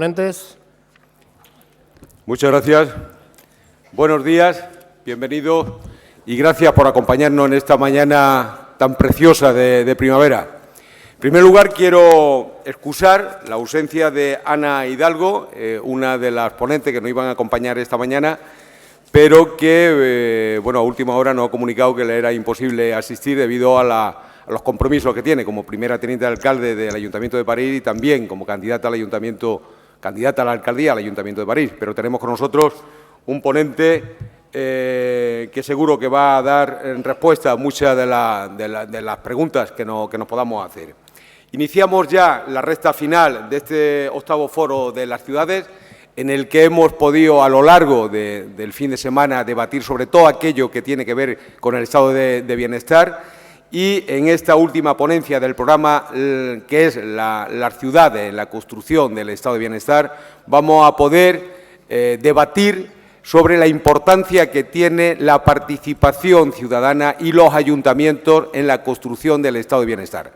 ponentes. Muchas gracias. Buenos días, bienvenidos y gracias por acompañarnos en esta mañana tan preciosa de primavera. En primer lugar, quiero excusar la ausencia de Ana Hidalgo, una de las ponentes que nos iban a acompañar esta mañana, pero que, a última hora nos ha comunicado que le era imposible asistir debido a los compromisos que tiene como primera teniente de alcalde del Ayuntamiento de París y también como candidata a la alcaldía al Ayuntamiento de París. Pero tenemos con nosotros un ponente que seguro que va a dar respuesta a muchas de las preguntas que nos podamos hacer. Iniciamos ya la recta final de este octavo foro de las ciudades, en el que hemos podido a lo largo del fin de semana debatir sobre todo aquello que tiene que ver con el estado de bienestar, y en esta última ponencia del programa, que es las ciudades, la construcción del estado de bienestar, vamos a poder debatir sobre la importancia que tiene la participación ciudadana y los ayuntamientos en la construcción del estado de bienestar.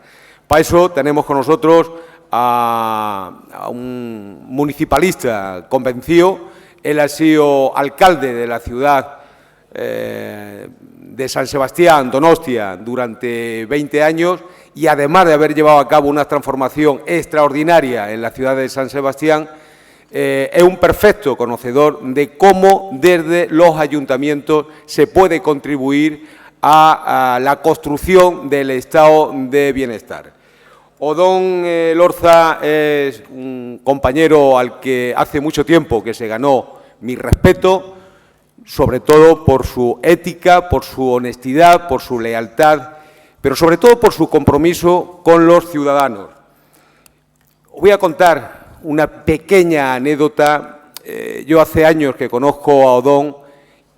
Para eso tenemos con nosotros a un municipalista convencido. Él ha sido alcalde de la ciudad de San Sebastián, Donostia, durante 20 años y, además de haber llevado a cabo una transformación extraordinaria en la ciudad de San Sebastián, es un perfecto conocedor de cómo desde los ayuntamientos se puede contribuir a la construcción del estado de bienestar. Odón Elorza es un compañero al que hace mucho tiempo que se ganó mi respeto, sobre todo por su ética, por su honestidad, por su lealtad, pero sobre todo por su compromiso con los ciudadanos. Os voy a contar una pequeña anécdota. Yo hace años que conozco a Odón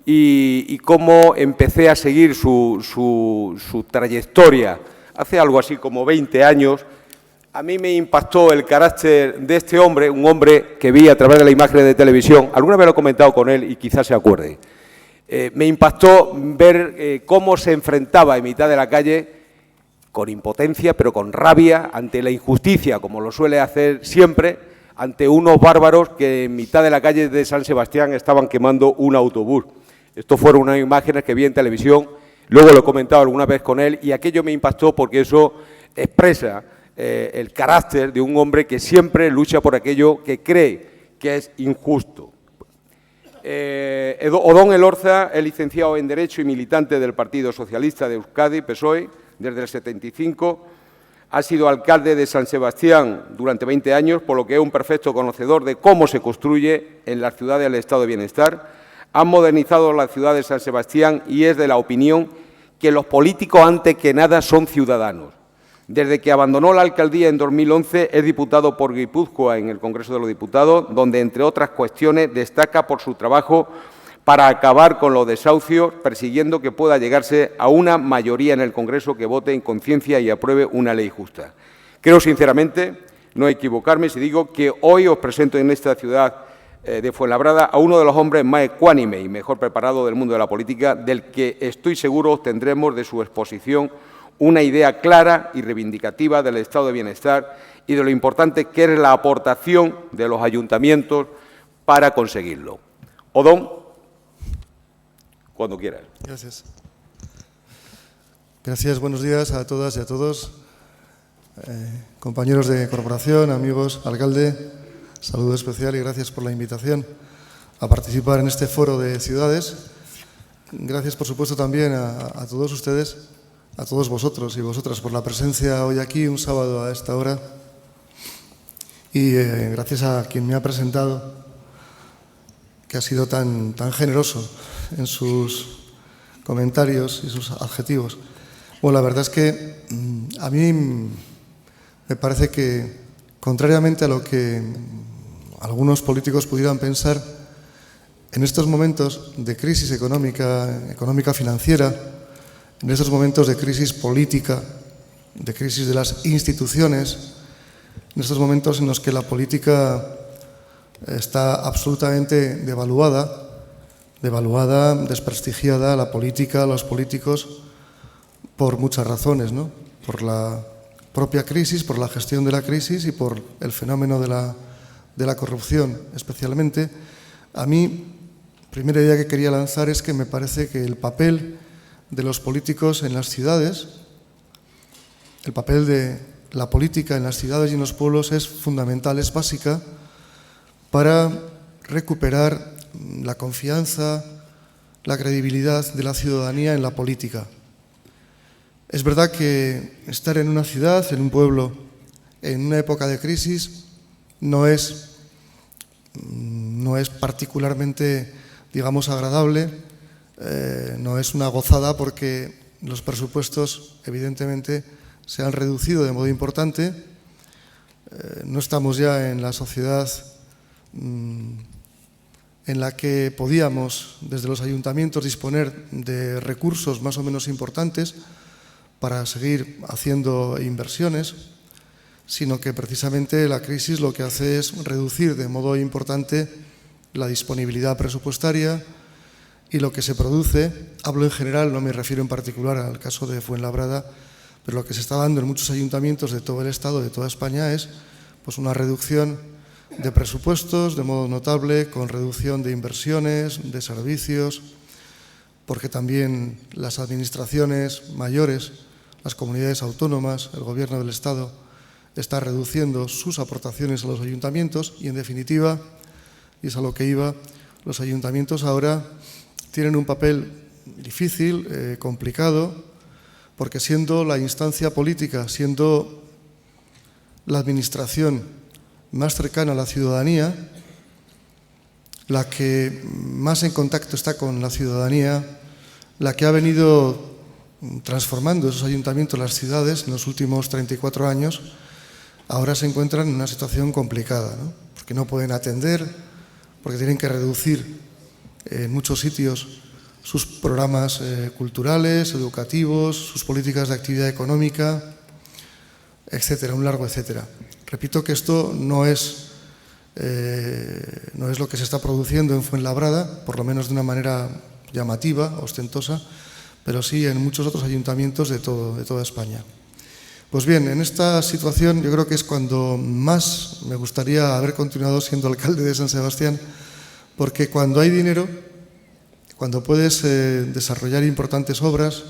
y cómo empecé a seguir su trayectoria. Hace algo así como 20 años, a mí me impactó el carácter de este hombre, un hombre que vi a través de la imagen de televisión. Alguna vez lo he comentado con él y quizás se acuerde. Me impactó ver cómo se enfrentaba en mitad de la calle, con impotencia, pero con rabia, ante la injusticia, como lo suele hacer siempre, ante unos bárbaros que en mitad de la calle de San Sebastián estaban quemando un autobús. Estos fueron unas imágenes que vi en televisión. Luego lo he comentado alguna vez con él y aquello me impactó porque eso expresa el carácter de un hombre que siempre lucha por aquello que cree que es injusto. Odón Elorza es licenciado en Derecho y militante del Partido Socialista de Euskadi, PSOE, desde el 75. Ha sido alcalde de San Sebastián durante 20 años, por lo que es un perfecto conocedor de cómo se construye en las ciudades el estado de bienestar. Han modernizado la ciudad de San Sebastián y es de la opinión que los políticos, antes que nada, son ciudadanos. Desde que abandonó la alcaldía en 2011, es diputado por Guipúzcoa en el Congreso de los Diputados, donde, entre otras cuestiones, destaca por su trabajo para acabar con los desahucios, persiguiendo que pueda llegarse a una mayoría en el Congreso que vote en conciencia y apruebe una ley justa. Creo, sinceramente, no equivocarme si digo que hoy os presento en esta ciudad de Fuenlabrada a uno de los hombres más ecuánime y mejor preparado del mundo de la política, del que estoy seguro obtendremos de su exposición una idea clara y reivindicativa del estado de bienestar y de lo importante que es la aportación de los ayuntamientos para conseguirlo. Odón, cuando quieras. Gracias. Gracias, buenos días a todas y a todos. Compañeros de corporación, amigos, alcalde, saludo especial y gracias por la invitación a participar en este foro de ciudades. Gracias, por supuesto, también a todos ustedes, a todos vosotros y vosotras por la presencia hoy aquí, un sábado a esta hora. Y gracias a quien me ha presentado, que ha sido tan generoso en sus comentarios y sus adjetivos. Bueno, la verdad es que a mí me parece que, contrariamente a lo que algunos políticos pudieran pensar, en estos momentos de crisis económica financiera, en estos momentos de crisis política, de crisis de las instituciones, en estos momentos en los que la política está absolutamente devaluada, desprestigiada, la política, los políticos, por muchas razones, ¿no? Por la propia crisis, por la gestión de la crisis y por el fenómeno de de la corrupción especialmente, a mí, primera idea que quería lanzar es que me parece que el papel de los políticos en las ciudades, el papel de la política en las ciudades y en los pueblos es fundamental, es básica para recuperar la confianza, la credibilidad de la ciudadanía en la política. Es verdad que estar en una ciudad, en un pueblo, en una época de crisis, no es particularmente, digamos, agradable, no es una gozada porque los presupuestos, evidentemente, se han reducido de modo importante. No estamos ya en la sociedad en la que podíamos, desde los ayuntamientos, disponer de recursos más o menos importantes para seguir haciendo inversiones, sino que precisamente la crisis lo que hace es reducir de modo importante la disponibilidad presupuestaria y lo que se produce, hablo en general, no me refiero en particular al caso de Fuenlabrada, pero lo que se está dando en muchos ayuntamientos de todo el Estado, de toda España, es pues una reducción de presupuestos de modo notable, con reducción de inversiones, de servicios, porque también las administraciones mayores, las comunidades autónomas, el Gobierno del Estado, está reduciendo sus aportaciones a los ayuntamientos y, en definitiva, y es a lo que iba, los ayuntamientos ahora tienen un papel difícil, complicado, porque siendo la instancia política, siendo la administración más cercana a la ciudadanía, la que más en contacto está con la ciudadanía, la que ha venido transformando esos ayuntamientos, las ciudades, en los últimos 34 años, ahora se encuentran en una situación complicada, ¿no? Porque no pueden atender, porque tienen que reducir en muchos sitios sus programas culturales, educativos, sus políticas de actividad económica, etcétera, un largo etcétera. Repito que esto no es lo que se está produciendo en Fuenlabrada, por lo menos de una manera llamativa, ostentosa, pero sí en muchos otros ayuntamientos de toda España. Pues bien, en esta situación yo creo que es cuando más me gustaría haber continuado siendo alcalde de San Sebastián, porque cuando hay dinero, cuando puedes desarrollar importantes obras,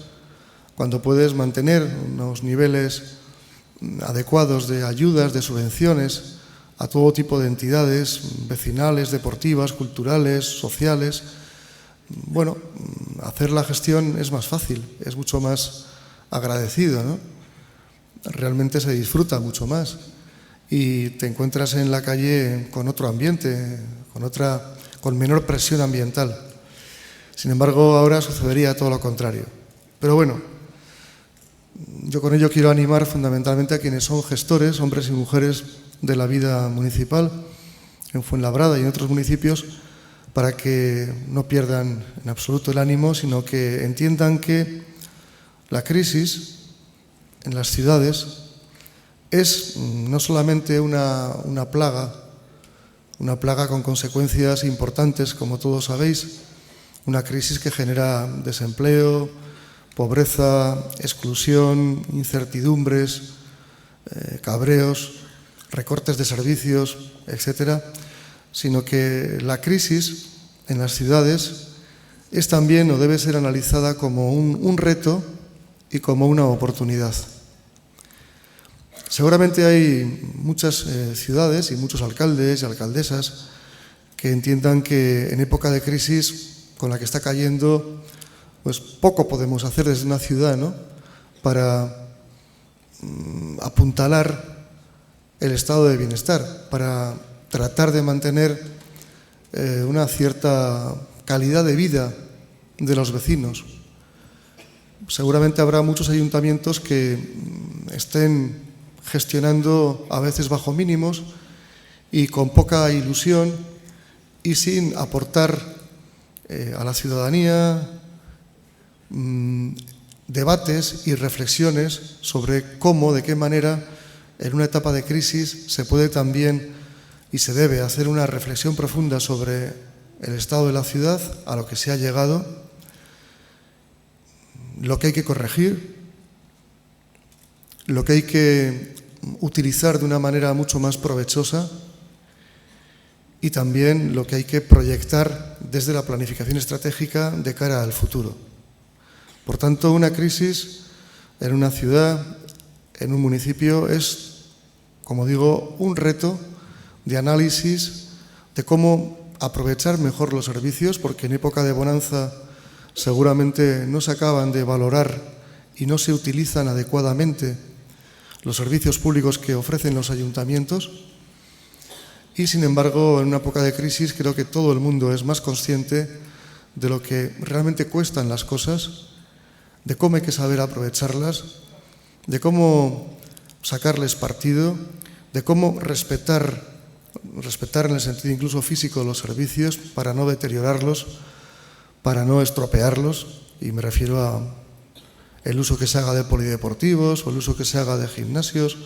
cuando puedes mantener unos niveles adecuados de ayudas, de subvenciones a todo tipo de entidades vecinales, deportivas, culturales, sociales, bueno, hacer la gestión es más fácil, es mucho más agradecido, ¿no? Realmente se disfruta mucho más y te encuentras en la calle con otro ambiente, con menor presión ambiental. Sin embargo, ahora sucedería todo lo contrario. Pero bueno, yo con ello quiero animar fundamentalmente a quienes son gestores, hombres y mujeres de la vida municipal, en Fuenlabrada y en otros municipios, para que no pierdan en absoluto el ánimo, sino que entiendan que la crisis en las ciudades es no solamente una plaga con consecuencias importantes, como todos sabéis, una crisis que genera desempleo, pobreza, exclusión, incertidumbres, cabreos, recortes de servicios, etcétera, sino que la crisis en las ciudades es también o debe ser analizada como un reto y como una oportunidad. Seguramente hay muchas ciudades y muchos alcaldes y alcaldesas que entiendan que en época de crisis con la que está cayendo, pues poco podemos hacer desde una ciudad, ¿no?, para apuntalar el estado de bienestar, para tratar de mantener una cierta calidad de vida de los vecinos. Seguramente habrá muchos ayuntamientos que estén gestionando a veces bajo mínimos y con poca ilusión y sin aportar a la ciudadanía debates y reflexiones sobre cómo, de qué manera, en una etapa de crisis se puede también y se debe hacer una reflexión profunda sobre el estado de la ciudad, a lo que se ha llegado, lo que hay que corregir, lo que hay que utilizar de una manera mucho más provechosa y también lo que hay que proyectar desde la planificación estratégica de cara al futuro. Por tanto, una crisis en una ciudad, en un municipio, es, como digo, un reto de análisis de cómo aprovechar mejor los servicios, porque en época de bonanza seguramente no se acaban de valorar y no se utilizan adecuadamente los servicios públicos que ofrecen los ayuntamientos. Y, sin embargo, en una época de crisis creo que todo el mundo es más consciente de lo que realmente cuestan las cosas, de cómo hay que saber aprovecharlas, de cómo sacarles partido, de cómo respetar en el sentido incluso físico los servicios para no deteriorarlos, para no estropearlos, y me refiero a el uso que se haga de polideportivos, o el uso que se haga de gimnasios,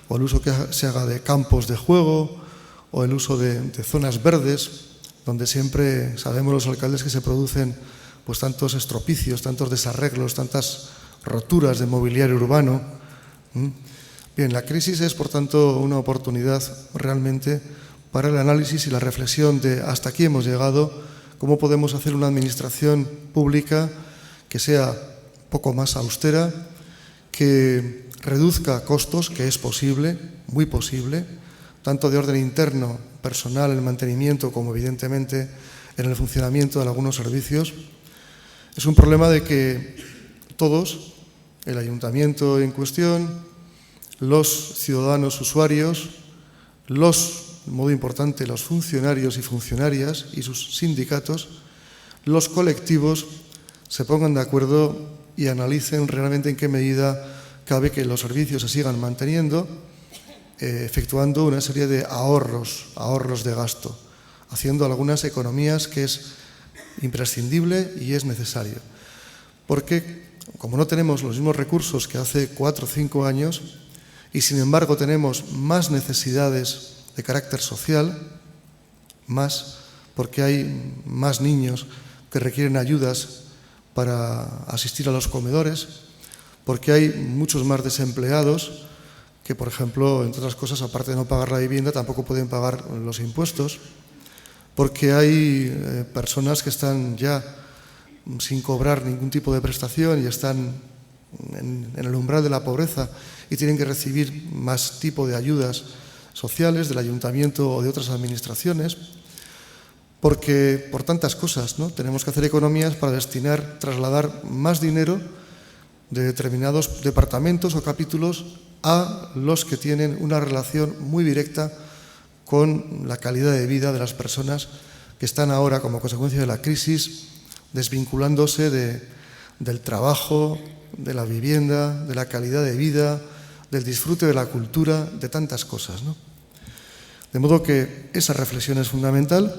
o el uso que se haga de campos de juego, o el uso de zonas verdes, donde siempre sabemos los alcaldes que se producen pues tantos estropicios, tantos desarreglos, tantas roturas de mobiliario urbano. Bien, la crisis es, por tanto, una oportunidad realmente para el análisis y la reflexión de hasta aquí hemos llegado, cómo podemos hacer una administración pública que sea un poco más austera, que reduzca costos, que es posible, muy posible, tanto de orden interno, personal, en el mantenimiento, como evidentemente en el funcionamiento de algunos servicios. Es un problema de que todos, el ayuntamiento en cuestión, los ciudadanos usuarios, de modo importante, los funcionarios y funcionarias y sus sindicatos, los colectivos, se pongan de acuerdo y analicen realmente en qué medida cabe que los servicios se sigan manteniendo, efectuando una serie de ahorros de gasto, haciendo algunas economías que es imprescindible y es necesario. Porque, como no tenemos los mismos recursos que hace 4 o 5 años, y sin embargo tenemos más necesidades de carácter social, más porque hay más niños que requieren ayudas para asistir a los comedores, porque hay muchos más desempleados que, por ejemplo, entre otras cosas, aparte de no pagar la vivienda, tampoco pueden pagar los impuestos, porque hay personas que están ya sin cobrar ningún tipo de prestación y están en el umbral de la pobreza y tienen que recibir más tipo de ayudas sociales del ayuntamiento o de otras administraciones, porque por tantas cosas, ¿no? Tenemos que hacer economías para trasladar más dinero de determinados departamentos o capítulos a los que tienen una relación muy directa con la calidad de vida de las personas que están ahora, como consecuencia de la crisis, desvinculándose del trabajo, de la vivienda, de la calidad de vida, del disfrute de la cultura, de tantas cosas, ¿no? De modo que esa reflexión es fundamental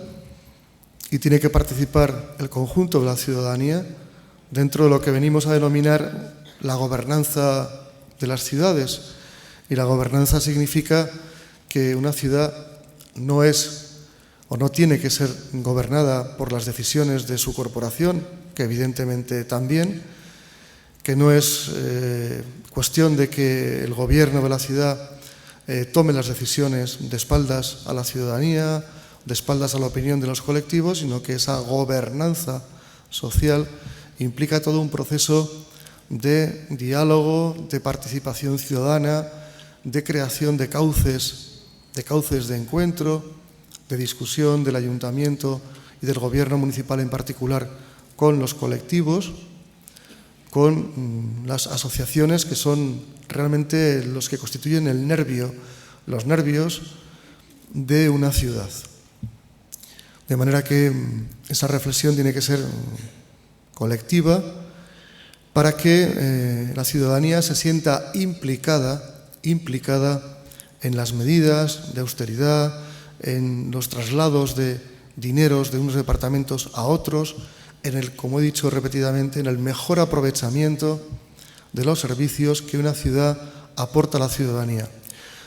y tiene que participar el conjunto de la ciudadanía dentro de lo que venimos a denominar la gobernanza de las ciudades. Y la gobernanza significa que una ciudad no es o no tiene que ser gobernada por las decisiones de su corporación, que evidentemente también, que no es cuestión de que el gobierno de la ciudad tome las decisiones de espaldas a la ciudadanía, de espaldas a la opinión de los colectivos, sino que esa gobernanza social implica todo un proceso de diálogo, de participación ciudadana, de creación de cauces de encuentro, de discusión del ayuntamiento y del gobierno municipal en particular con los colectivos, con las asociaciones que son realmente los que constituyen los nervios de una ciudad. De manera que esa reflexión tiene que ser colectiva para que la ciudadanía se sienta implicada en las medidas de austeridad, en los traslados de dineros de unos departamentos a otros, como he dicho repetidamente, en el mejor aprovechamiento de los servicios que una ciudad aporta a la ciudadanía.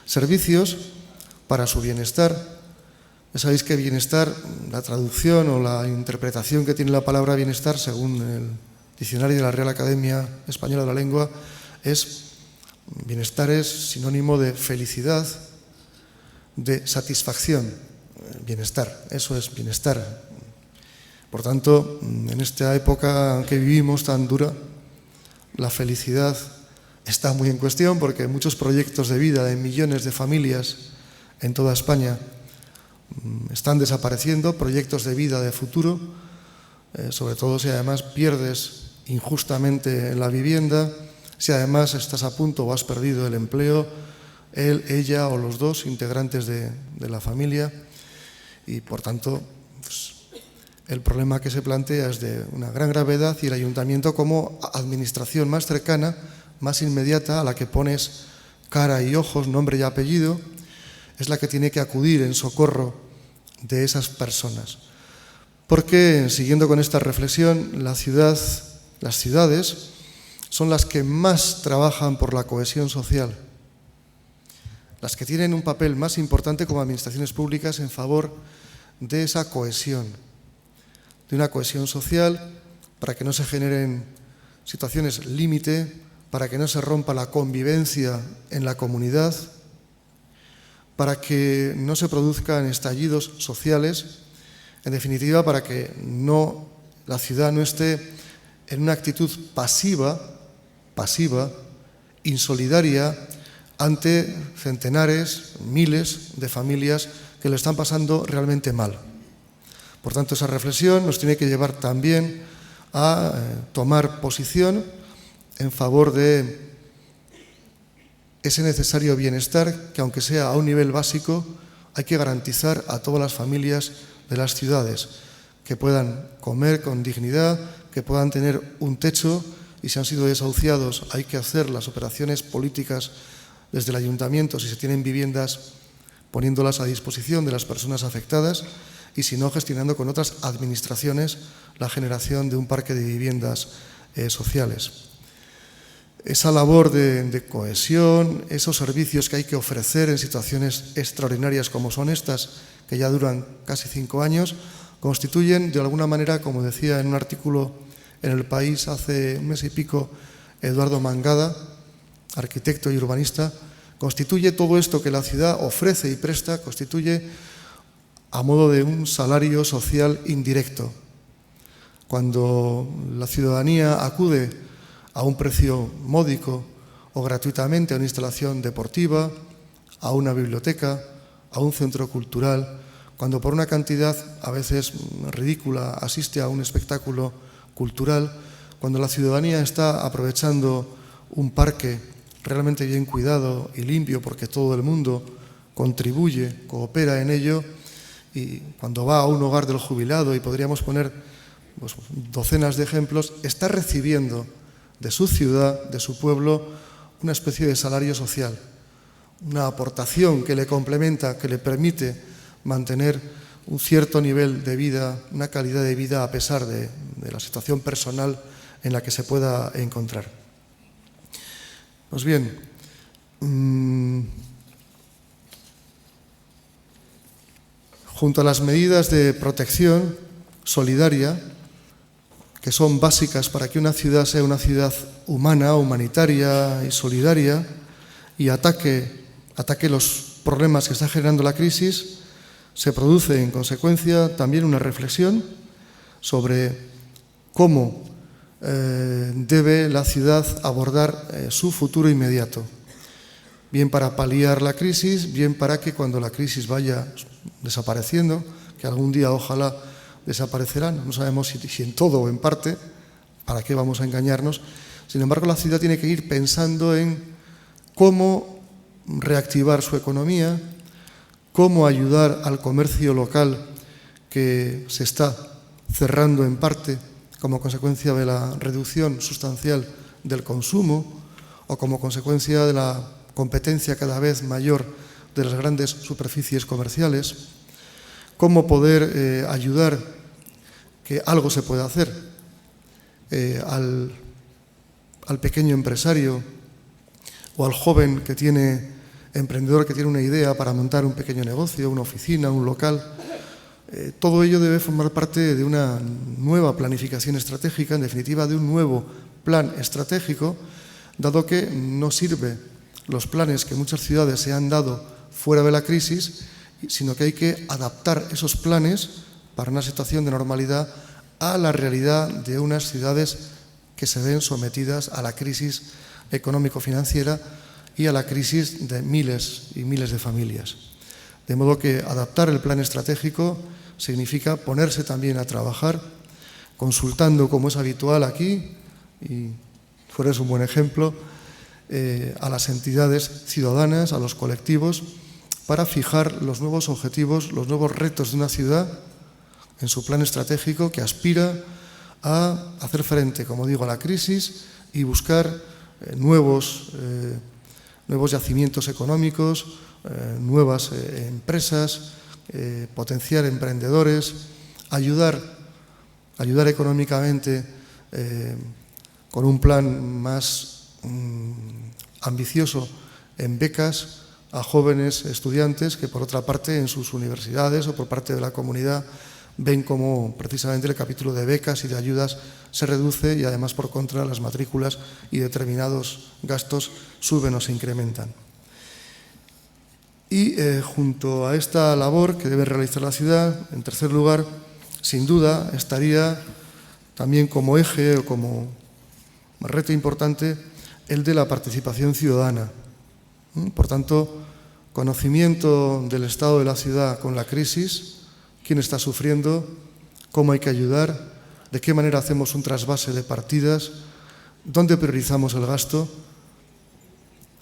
Servicios para su bienestar. Ya sabéis que bienestar, la traducción o la interpretación que tiene la palabra bienestar, según el diccionario de la Real Academia Española de la Lengua, bienestar es sinónimo de felicidad, de satisfacción. bienestar, eso es bienestar. Por tanto, en esta época que vivimos tan dura, la felicidad está muy en cuestión porque muchos proyectos de vida de millones de familias en toda España están desapareciendo, proyectos de vida de futuro, sobre todo si además pierdes injustamente la vivienda, si además estás a punto o has perdido el empleo, él, ella o los dos integrantes de la familia, y por tanto pues, el problema que se plantea es de una gran gravedad y el ayuntamiento como administración más cercana, más inmediata, a la que pones cara y ojos, nombre y apellido, es la que tiene que acudir en socorro de esas personas. Porque, siguiendo con esta reflexión, las ciudades son las que más trabajan por la cohesión social, las que tienen un papel más importante como administraciones públicas en favor de esa cohesión, de una cohesión social para que no se generen situaciones límite, para que no se rompa la convivencia en la comunidad, para que no se produzcan estallidos sociales, en definitiva, para que la ciudad no esté en una actitud pasiva, insolidaria, ante centenares, miles de familias que lo están pasando realmente mal. Por tanto, esa reflexión nos tiene que llevar también a tomar posición en favor de ese necesario bienestar que, aunque sea a un nivel básico, hay que garantizar a todas las familias de las ciudades, que puedan comer con dignidad, que puedan tener un techo y si han sido desahuciados hay que hacer las operaciones políticas desde el ayuntamiento, si se tienen viviendas, poniéndolas a disposición de las personas afectadas y si no, gestionando con otras administraciones la generación de un parque de viviendas sociales. Esa labor de cohesión, esos servicios que hay que ofrecer en situaciones extraordinarias como son estas, que ya duran casi 5 años, constituyen de alguna manera, como decía en un artículo en El País hace un mes y pico Eduardo Mangada, arquitecto y urbanista, constituye todo esto que la ciudad ofrece y presta, constituye a modo de un salario social indirecto. Cuando la ciudadanía acude a un precio módico o gratuitamente a una instalación deportiva, a una biblioteca, a un centro cultural, cuando por una cantidad a veces ridícula asiste a un espectáculo cultural, cuando la ciudadanía está aprovechando un parque realmente bien cuidado y limpio porque todo el mundo contribuye, coopera en ello, y cuando va a un hogar del jubilado, y podríamos poner pues, docenas de ejemplos, está recibiendo de su ciudad, de su pueblo, una especie de salario social, una aportación que le complementa, que le permite mantener un cierto nivel de vida, una calidad de vida a pesar de la situación personal en la que se pueda encontrar. Pues bien, junto a las medidas de protección solidaria, que son básicas para que una ciudad sea una ciudad humana, humanitaria y solidaria, y ataque los problemas que está generando la crisis, se produce en consecuencia también una reflexión sobre cómo debe la ciudad abordar su futuro inmediato, bien para paliar la crisis, bien para que cuando la crisis vaya desapareciendo, que algún día ojalá desaparecerán, no sabemos si en todo o en parte, para qué vamos a engañarnos. Sin embargo, la ciudad tiene que ir pensando en cómo reactivar su economía, cómo ayudar al comercio local que se está cerrando en parte como consecuencia de la reducción sustancial del consumo o como consecuencia de la competencia cada vez mayor de las grandes superficies comerciales, cómo poder ayudar que algo se pueda hacer al pequeño empresario o al joven emprendedor que tiene una idea para montar un pequeño negocio, una oficina, un local. Todo ello debe formar parte de una nueva planificación estratégica, en definitiva de un nuevo plan estratégico, dado que no sirve los planes que muchas ciudades se han dado fuera de la crisis sino que hay que adaptar esos planes para una situación de normalidad a la realidad de unas ciudades que se ven sometidas a la crisis económico-financiera y a la crisis de miles y miles de familias. De modo que adaptar el plan estratégico significa ponerse también a trabajar, consultando, como es habitual aquí, y fuera es un buen ejemplo, a las entidades ciudadanas, a los colectivos, para fijar los nuevos objetivos, los nuevos retos de una ciudad en su plan estratégico que aspira a hacer frente, como digo, a la crisis y buscar nuevos yacimientos económicos, nuevas empresas, potenciar emprendedores, ayudar económicamente con un plan más ambicioso en becas a jóvenes estudiantes que, por otra parte, en sus universidades o por parte de la comunidad ven cómo precisamente el capítulo de becas y de ayudas se reduce y, además, por contra, las matrículas y determinados gastos suben o se incrementan. Y junto a esta labor que debe realizar la ciudad, en tercer lugar, sin duda, estaría también como eje o como reto importante el de la participación ciudadana. Por tanto, conocimiento del estado de la ciudad con la crisis, quién está sufriendo, cómo hay que ayudar, de qué manera hacemos un trasvase de partidas, dónde priorizamos el gasto.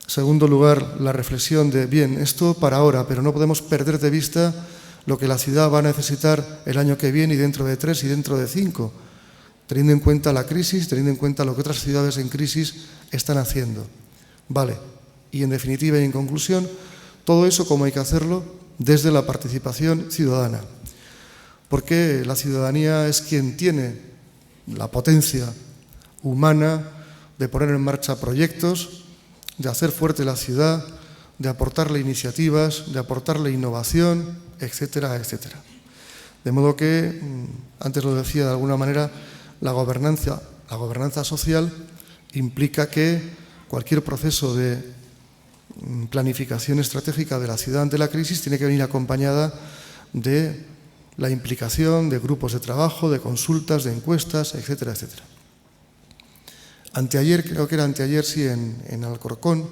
Segundo lugar, la reflexión de, bien, esto para ahora, pero no podemos perder de vista lo que la ciudad va a necesitar el año que viene y dentro de 3 y dentro de 5, teniendo en cuenta la crisis, teniendo en cuenta lo que otras ciudades en crisis están haciendo. Vale, y en definitiva y en conclusión, todo eso cómo hay que hacerlo desde la participación ciudadana, porque la ciudadanía es quien tiene la potencia humana de poner en marcha proyectos, de hacer fuerte la ciudad, de aportarle iniciativas, de aportarle innovación, etcétera, etcétera. De modo que, antes lo decía de alguna manera, la gobernanza social implica que cualquier proceso de planificación estratégica de la ciudad ante la crisis tiene que venir acompañada de la implicación de grupos de trabajo, de consultas, de encuestas, etcétera, etcétera. Anteayer, creo que era anteayer, sí, en Alcorcón,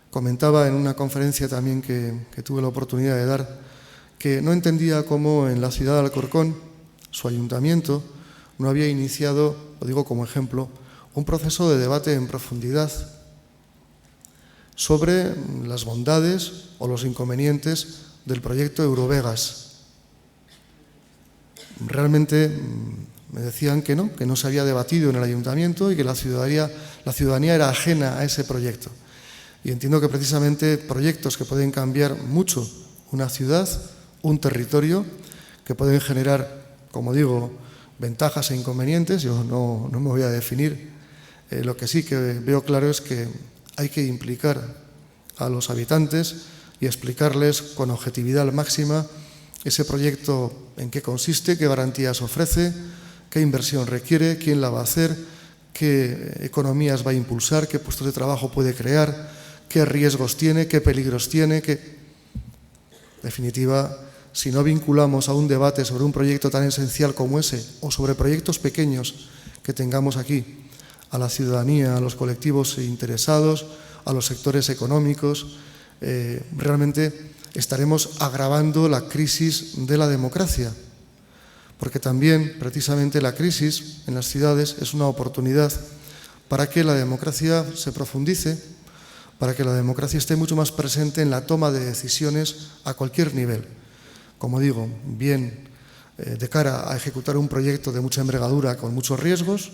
comentaba en una conferencia también que tuve la oportunidad de dar, que no entendía cómo en la ciudad de Alcorcón, su ayuntamiento, no había iniciado, lo digo como ejemplo, un proceso de debate en profundidad sobre las bondades o los inconvenientes del proyecto Eurovegas. Realmente me decían que no se había debatido en el ayuntamiento y que la ciudadanía era ajena a ese proyecto. Y entiendo que precisamente proyectos que pueden cambiar mucho una ciudad, un territorio, que pueden generar, como digo, ventajas e inconvenientes, yo no me voy a definir. Lo que sí que veo claro es que hay que implicar a los habitantes y explicarles con objetividad máxima ese proyecto, en qué consiste, qué garantías ofrece, qué inversión requiere, quién la va a hacer, qué economías va a impulsar, qué puestos de trabajo puede crear, qué riesgos tiene, qué peligros tiene, En definitiva, si no vinculamos a un debate sobre un proyecto tan esencial como ese, o sobre proyectos pequeños que tengamos aquí, a la ciudadanía, a los colectivos interesados, a los sectores económicos, realmente estaremos agravando la crisis de la democracia, porque también, precisamente, la crisis en las ciudades es una oportunidad para que la democracia se profundice, para que la democracia esté mucho más presente en la toma de decisiones a cualquier nivel. Como digo, bien de cara a ejecutar un proyecto de mucha envergadura con muchos riesgos,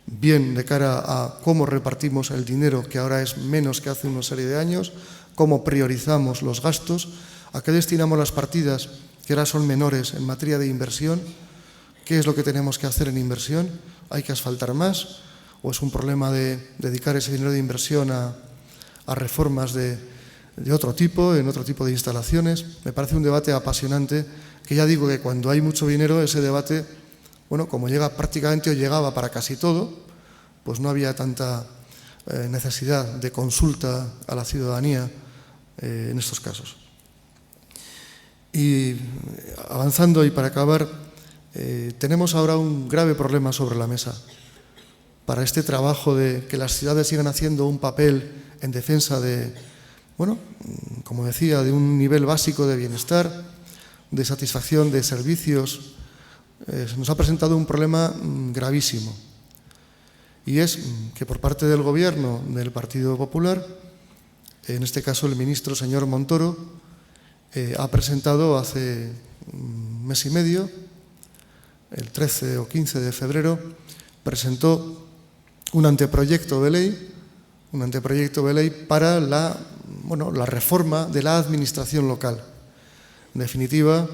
bien de cara a cómo repartimos el dinero, que ahora es menos que hace una serie de años, cómo priorizamos los gastos, a qué destinamos las partidas que ahora son menores en materia de inversión, qué es lo que tenemos que hacer en inversión, hay que asfaltar más, o es un problema de dedicar ese dinero de inversión a reformas de otro tipo, en otro tipo de instalaciones. Me parece un debate apasionante, que ya digo que cuando hay mucho dinero, ese debate, bueno, como llega prácticamente o llegaba para casi todo, pues no había tanta necesidad de consulta a la ciudadanía en estos casos. Y avanzando, y para acabar, tenemos ahora un grave problema sobre la mesa. Para este trabajo de que las ciudades sigan haciendo un papel en defensa de, bueno, como decía, de un nivel básico de bienestar, de satisfacción de servicios, se nos ha presentado un problema gravísimo. Y es que por parte del Gobierno del Partido Popular, en este caso el ministro señor Montoro, ha presentado hace un mes y medio, el 13 o 15 de febrero, presentó un anteproyecto de ley para la reforma de la administración local. En definitiva,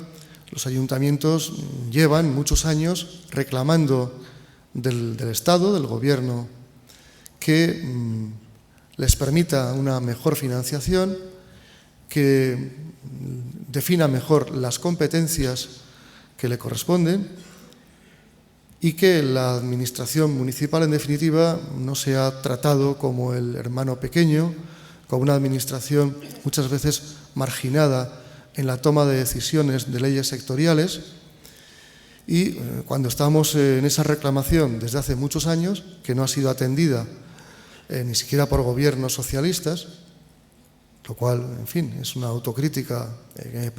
los ayuntamientos llevan muchos años reclamando del Estado, del Gobierno, que les permita una mejor financiación, que defina mejor las competencias que le corresponden y que la administración municipal, en definitiva, no sea tratado como el hermano pequeño, como una administración muchas veces marginada en la toma de decisiones de leyes sectoriales. Y cuando estamos en esa reclamación desde hace muchos años, que no ha sido atendida ni siquiera por gobiernos socialistas, lo cual, en fin, es una autocrítica que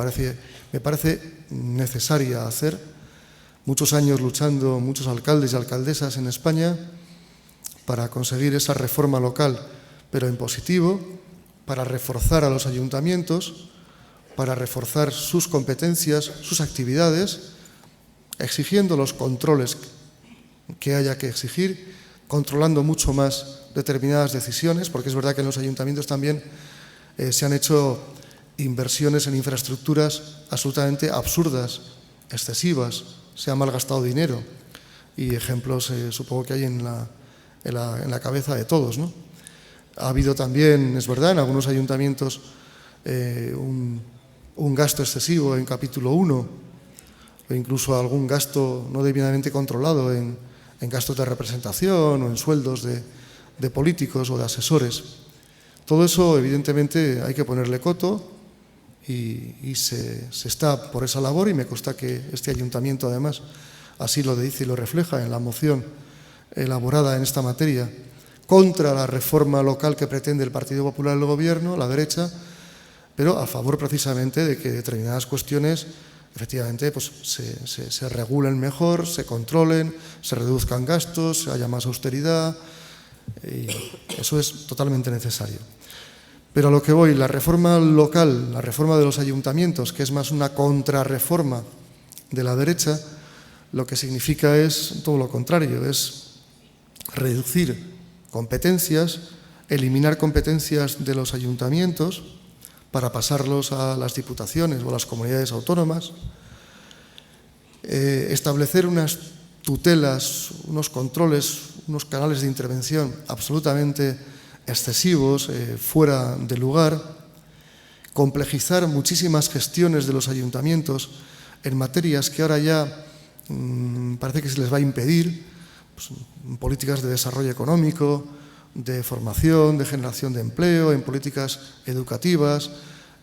me parece necesaria hacer. Muchos años luchando muchos alcaldes y alcaldesas en España para conseguir esa reforma local, pero en positivo, para reforzar a los ayuntamientos, para reforzar sus competencias, sus actividades, exigiendo los controles que haya que exigir, controlando mucho más determinadas decisiones, porque es verdad que en los ayuntamientos también se han hecho inversiones en infraestructuras absolutamente absurdas, excesivas, se ha malgastado dinero y ejemplos supongo que hay en la cabeza de todos, ¿no? Ha habido también, es verdad, en algunos ayuntamientos un gasto excesivo en capítulo 1 o incluso algún gasto no debidamente controlado en gastos de representación o en sueldos de políticos o de asesores. Todo eso, evidentemente, hay que ponerle coto y se está por esa labor, y me consta que este ayuntamiento, además, así lo dice y lo refleja en la moción elaborada en esta materia contra la reforma local que pretende el Partido Popular del Gobierno, la derecha, pero a favor precisamente de que determinadas cuestiones efectivamente pues, se regulen mejor, se controlen, se reduzcan gastos, haya más austeridad, y eso es totalmente necesario. Pero a lo que voy, la reforma local, la reforma de los ayuntamientos, que es más una contrarreforma de la derecha, lo que significa es todo lo contrario, es reducir competencias, eliminar competencias de los ayuntamientos para pasarlos a las diputaciones o a las comunidades autónomas, establecer unas tutelas, unos controles, unos canales de intervención absolutamente excesivos, fuera de lugar, complejizar muchísimas gestiones de los ayuntamientos en materias que ahora ya parece que se les va a impedir, pues, en políticas de desarrollo económico, de formación, de generación de empleo, en políticas educativas,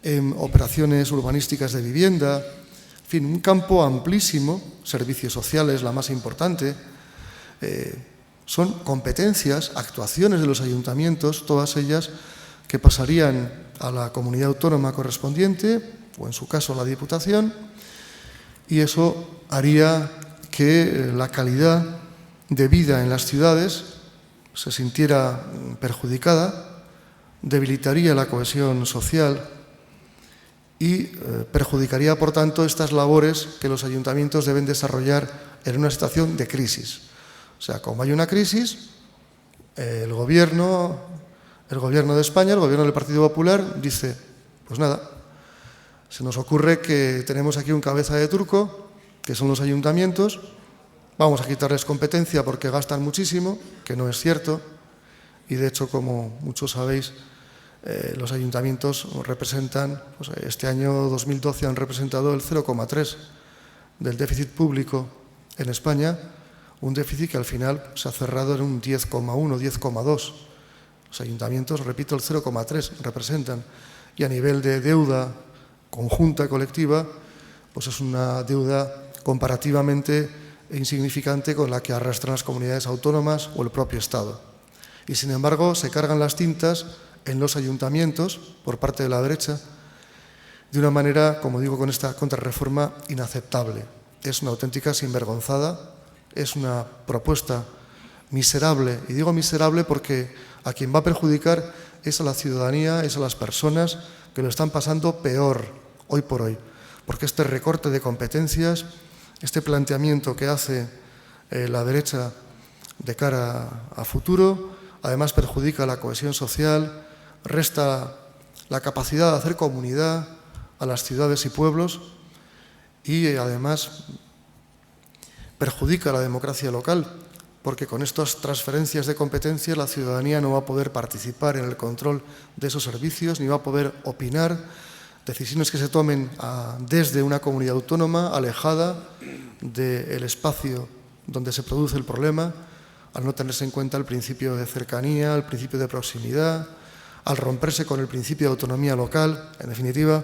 en operaciones urbanísticas de vivienda, en fin, un campo amplísimo, servicios sociales, la más importante. Son competencias, actuaciones de los ayuntamientos, todas ellas que pasarían a la comunidad autónoma correspondiente, o en su caso a la Diputación, y eso haría que la calidad de vida en las ciudades se sintiera perjudicada, debilitaría la cohesión social y perjudicaría, por tanto, estas labores que los ayuntamientos deben desarrollar en una situación de crisis. O sea, como hay una crisis, el gobierno de España, el gobierno del Partido Popular, dice, pues nada, se nos ocurre que tenemos aquí un cabeza de turco, que son los ayuntamientos, vamos a quitarles competencia porque gastan muchísimo, que no es cierto, y de hecho, como muchos sabéis, los ayuntamientos representan, pues este año 2012 han representado el 0,3 del déficit público en España, un déficit que al final se ha cerrado en un 10,1, 10,2. Los ayuntamientos, repito, el 0,3 representan, y a nivel de deuda conjunta colectiva, pues es una deuda comparativamente insignificante con la que arrastran las comunidades autónomas o el propio Estado. Y sin embargo se cargan las tintas en los ayuntamientos por parte de la derecha de una manera, como digo, con esta contrarreforma inaceptable. Es una auténtica sinvergonzada, es una propuesta miserable, y digo miserable porque a quien va a perjudicar es a la ciudadanía, es a las personas que lo están pasando peor hoy por hoy, porque este recorte de competencias, este planteamiento que hace la derecha de cara a futuro, además perjudica la cohesión social, resta la capacidad de hacer comunidad a las ciudades y pueblos y además perjudica la democracia local, porque con estas transferencias de competencias la ciudadanía no va a poder participar en el control de esos servicios ni va a poder opinar decisiones que se tomen desde una comunidad autónoma alejada del espacio donde se produce el problema, al no tenerse en cuenta el principio de cercanía, el principio de proximidad, al romperse con el principio de autonomía local. En definitiva,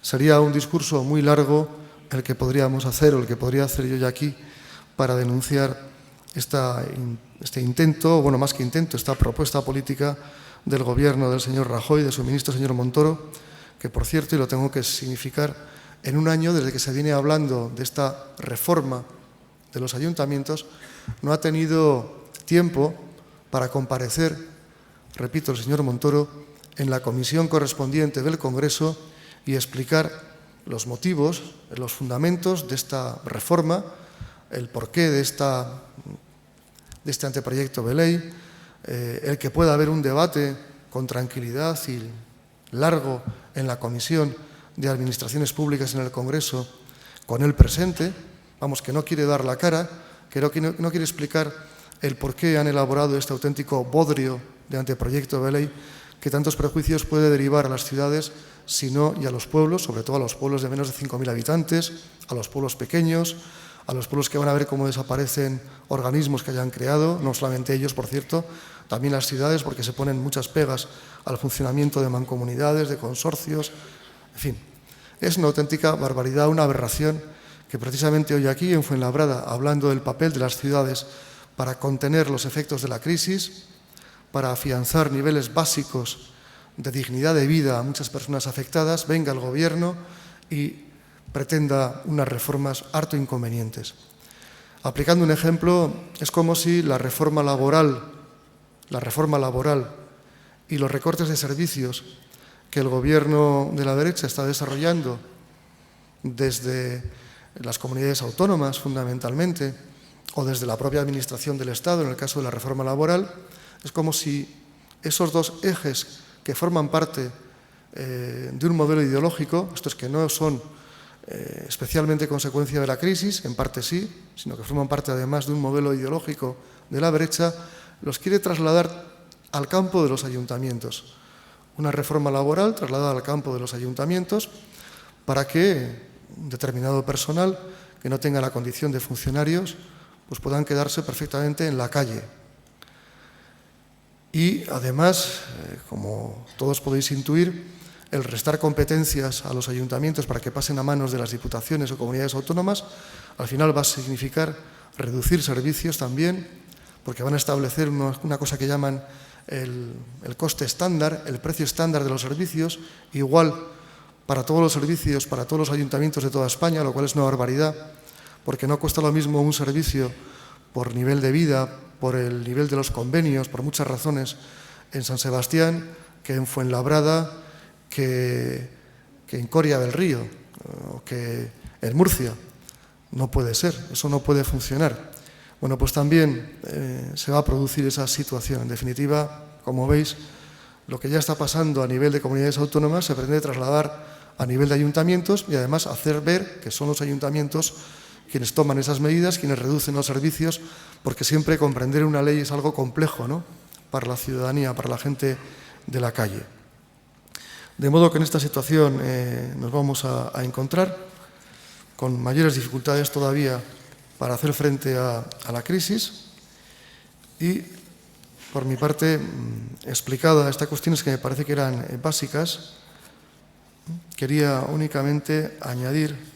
sería un discurso muy largo el que podríamos hacer o el que podría hacer yo ya aquí para denunciar este intento, bueno, más que intento, esta propuesta política del Gobierno del señor Rajoy, de su ministro, señor Montoro, que, por cierto, y lo tengo que significar, en un año desde que se viene hablando de esta reforma de los ayuntamientos, no ha tenido tiempo para comparecer, repito, el señor Montoro, en la comisión correspondiente del Congreso y explicar los motivos, los fundamentos de esta reforma, el porqué de este anteproyecto de ley, el que pueda haber un debate con tranquilidad y largo en la Comisión de Administraciones Públicas en el Congreso, con él presente, vamos, que no quiere dar la cara, que no quiere explicar el por qué han elaborado este auténtico bodrio de anteproyecto de ley que tantos prejuicios puede derivar a las ciudades, sino y a los pueblos, sobre todo a los pueblos de menos de 5.000 habitantes, a los pueblos pequeños, a los pueblos que van a ver cómo desaparecen organismos que hayan creado, no solamente ellos, por cierto, también las ciudades, porque se ponen muchas pegas al funcionamiento de mancomunidades, de consorcios, en fin. Es una auténtica barbaridad, una aberración que precisamente hoy aquí en Fuenlabrada, hablando del papel de las ciudades para contener los efectos de la crisis, para afianzar niveles básicos de dignidad de vida a muchas personas afectadas, venga el Gobierno y pretenda unas reformas harto inconvenientes. Aplicando un ejemplo, es como si la reforma laboral y los recortes de servicios que el Gobierno de la derecha está desarrollando desde las comunidades autónomas, fundamentalmente, o desde la propia Administración del Estado, en el caso de la reforma laboral, es como si esos dos ejes que forman parte de un modelo ideológico, estos que no son especialmente consecuencia de la crisis, en parte sí, sino que forman parte además de un modelo ideológico de la derecha, los quiere trasladar al campo de los ayuntamientos. Una reforma laboral trasladada al campo de los ayuntamientos para que un determinado personal que no tenga la condición de funcionarios pues puedan quedarse perfectamente en la calle. Y además, como todos podéis intuir, el restar competencias a los ayuntamientos para que pasen a manos de las diputaciones o comunidades autónomas, al final va a significar reducir servicios también, porque van a establecer una cosa que llaman el coste estándar, el precio estándar de los servicios, igual para todos los servicios, para todos los ayuntamientos de toda España, lo cual es una barbaridad, porque no cuesta lo mismo un servicio por nivel de vida, por el nivel de los convenios, por muchas razones, en San Sebastián, que en Fuenlabrada, que en Coria del Río, o que en Murcia. No puede ser, eso no puede funcionar. Bueno, pues también se va a producir esa situación. En definitiva, como veis, lo que ya está pasando a nivel de comunidades autónomas se pretende trasladar a nivel de ayuntamientos y además hacer ver que son los ayuntamientos quienes toman esas medidas, quienes reducen los servicios, porque siempre comprender una ley es algo complejo, ¿no?, para la ciudadanía, para la gente de la calle. De modo que en esta situación nos vamos a encontrar con mayores dificultades todavía para hacer frente a la crisis y, por mi parte, explicada estas cuestiones que me parece que eran básicas, quería únicamente añadir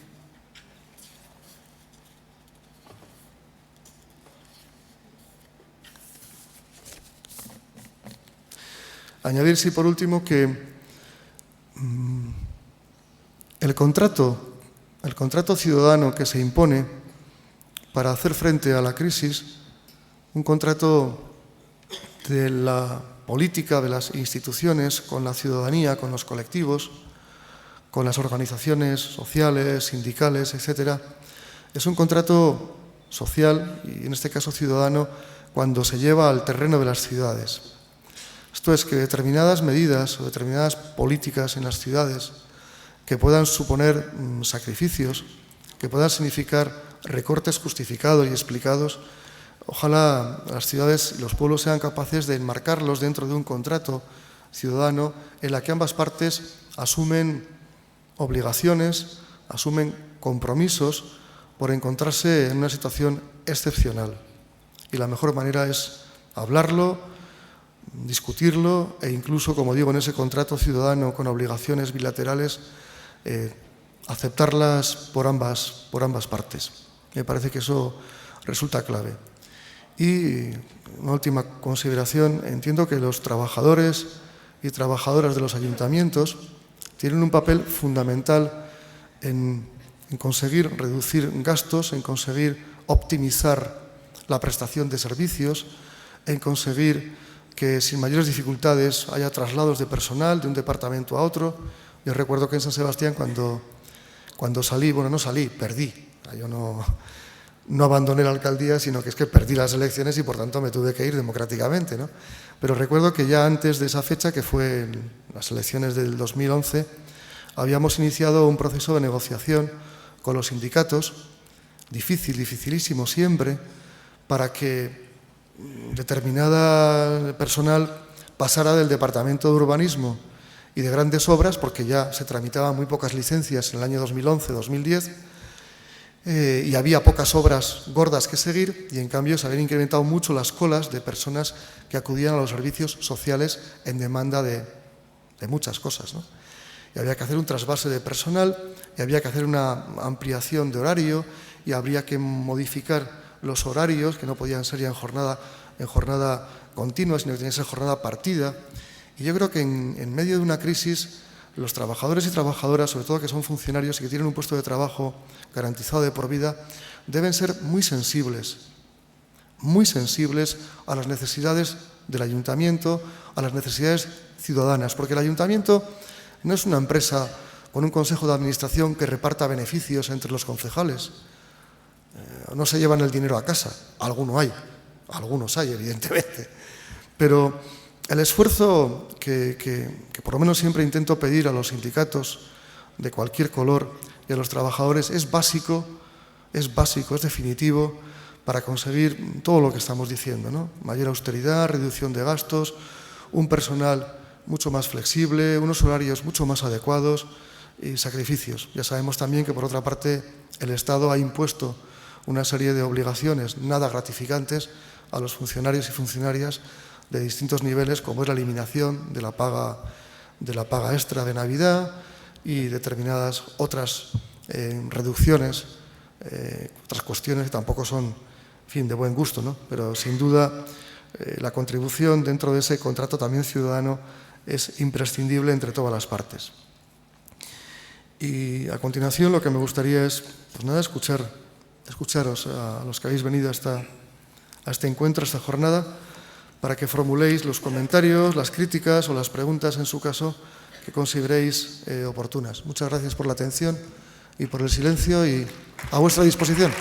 Añadir, sí, por último, que el contrato ciudadano que se impone para hacer frente a la crisis, un contrato de la política, de las instituciones, con la ciudadanía, con los colectivos, con las organizaciones sociales, sindicales, etcétera, es un contrato social y, en este caso, ciudadano, cuando se lleva al terreno de las ciudades. Esto es que determinadas medidas o determinadas políticas en las ciudades que puedan suponer sacrificios, que puedan significar recortes justificados y explicados, ojalá las ciudades y los pueblos sean capaces de enmarcarlos dentro de un contrato ciudadano en la que ambas partes asumen obligaciones, asumen compromisos por encontrarse en una situación excepcional. Y la mejor manera es hablarlo, discutirlo e incluso, como digo, en ese contrato ciudadano con obligaciones bilaterales, aceptarlas por ambas partes. Me parece que eso resulta clave. Y una última consideración, entiendo que los trabajadores y trabajadoras de los ayuntamientos tienen un papel fundamental en conseguir reducir gastos, en conseguir optimizar la prestación de servicios, en conseguir que sin mayores dificultades haya traslados de personal de un departamento a otro. Yo recuerdo que en San Sebastián cuando salí, bueno, no salí, perdí. Yo no abandoné la alcaldía, sino que es que perdí las elecciones y por tanto me tuve que ir democráticamente, ¿no? Pero recuerdo que ya antes de esa fecha, que fue en las elecciones del 2011, habíamos iniciado un proceso de negociación con los sindicatos, dificilísimo siempre, para que determinada personal pasara del Departamento de Urbanismo y de Grandes Obras, porque ya se tramitaban muy pocas licencias en el año 2011-2010, y había pocas obras gordas que seguir, y en cambio se habían incrementado mucho las colas de personas que acudían a los servicios sociales en demanda de muchas cosas, ¿no? Y había que hacer un trasvase de personal, y había que hacer una ampliación de horario, y habría que modificar los horarios, que no podían ser ya en jornada continua, sino que tenían que ser jornada partida. Y yo creo que en medio de una crisis, los trabajadores y trabajadoras, sobre todo que son funcionarios y que tienen un puesto de trabajo garantizado de por vida, deben ser muy sensibles a las necesidades del ayuntamiento, a las necesidades ciudadanas, porque el ayuntamiento no es una empresa con un consejo de administración que reparta beneficios entre los concejales. No se llevan el dinero a casa, algunos hay, evidentemente, pero el esfuerzo que por lo menos siempre intento pedir a los sindicatos de cualquier color y a los trabajadores es básico, es definitivo para conseguir todo lo que estamos diciendo, ¿no? Mayor austeridad, reducción de gastos, un personal mucho más flexible, unos horarios mucho más adecuados y sacrificios. Ya sabemos también que, por otra parte, el Estado ha impuesto una serie de obligaciones nada gratificantes a los funcionarios y funcionarias de distintos niveles, como es la eliminación de la paga extra de Navidad y determinadas otras reducciones, otras cuestiones que tampoco son, en fin, de buen gusto, ¿no? Pero sin duda la contribución dentro de ese contrato también ciudadano es imprescindible entre todas las partes. Y a continuación lo que me gustaría es, pues nada, escucharos a los que habéis venido a este encuentro, a esta jornada, para que formuléis los comentarios, las críticas o las preguntas, en su caso, que consideréis oportunas. Muchas gracias por la atención y por el silencio, y a vuestra disposición.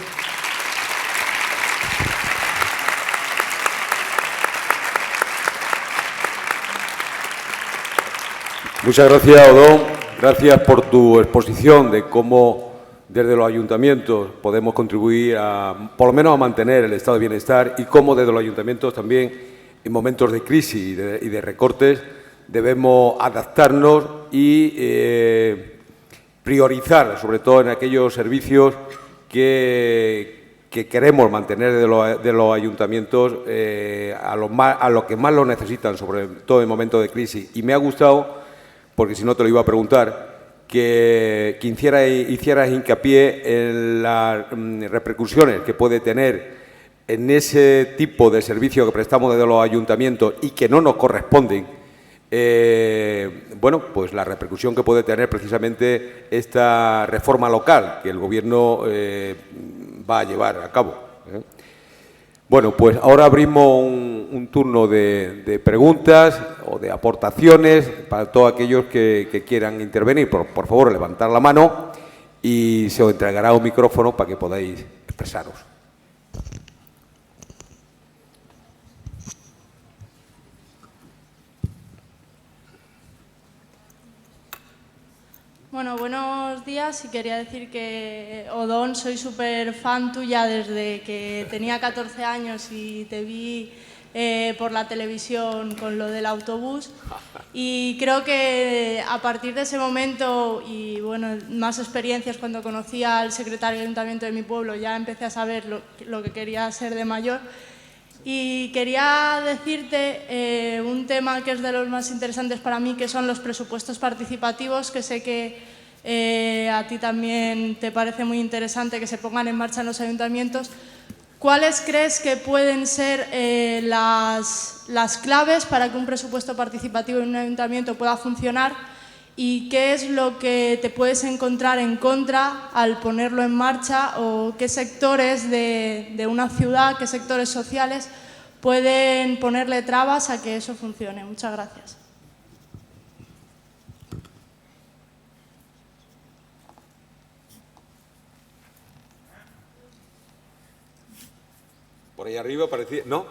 Muchas gracias, Odón. Gracias por tu exposición de cómo desde los ayuntamientos podemos contribuir por lo menos a mantener el estado de bienestar, y cómo desde los ayuntamientos también en momentos de crisis y de recortes debemos adaptarnos y priorizar, sobre todo en aquellos servicios que queremos mantener de los ayuntamientos a los que más lo necesitan, sobre todo en momentos de crisis. Y me ha gustado, porque si no te lo iba a preguntar, que hicieras hincapié en las repercusiones que puede tener en ese tipo de servicios que prestamos desde los ayuntamientos y que no nos corresponden bueno, pues la repercusión que puede tener precisamente esta reforma local que el Gobierno va a llevar a cabo. Bueno, pues ahora abrimos un turno de preguntas o de aportaciones para todos aquellos que quieran intervenir. Por favor, levantar la mano y se os entregará un micrófono para que podáis expresaros. Bueno, buenos días y quería decir que, Odón, soy súper fan tuya desde que tenía 14 años y te vi por la televisión con lo del autobús y creo que a partir de ese momento y bueno, más experiencias cuando conocí al secretario del ayuntamiento de mi pueblo ya empecé a saber lo que quería ser de mayor. Y quería decirte un tema que es de los más interesantes para mí, que son los presupuestos participativos, que sé que a ti también te parece muy interesante que se pongan en marcha en los ayuntamientos. ¿Cuáles crees que pueden ser las claves para que un presupuesto participativo en un ayuntamiento pueda funcionar? ¿Y qué es lo que te puedes encontrar en contra al ponerlo en marcha? ¿O qué sectores de una ciudad, qué sectores sociales pueden ponerle trabas a que eso funcione? Muchas gracias. Por ahí arriba parecía... ¿No?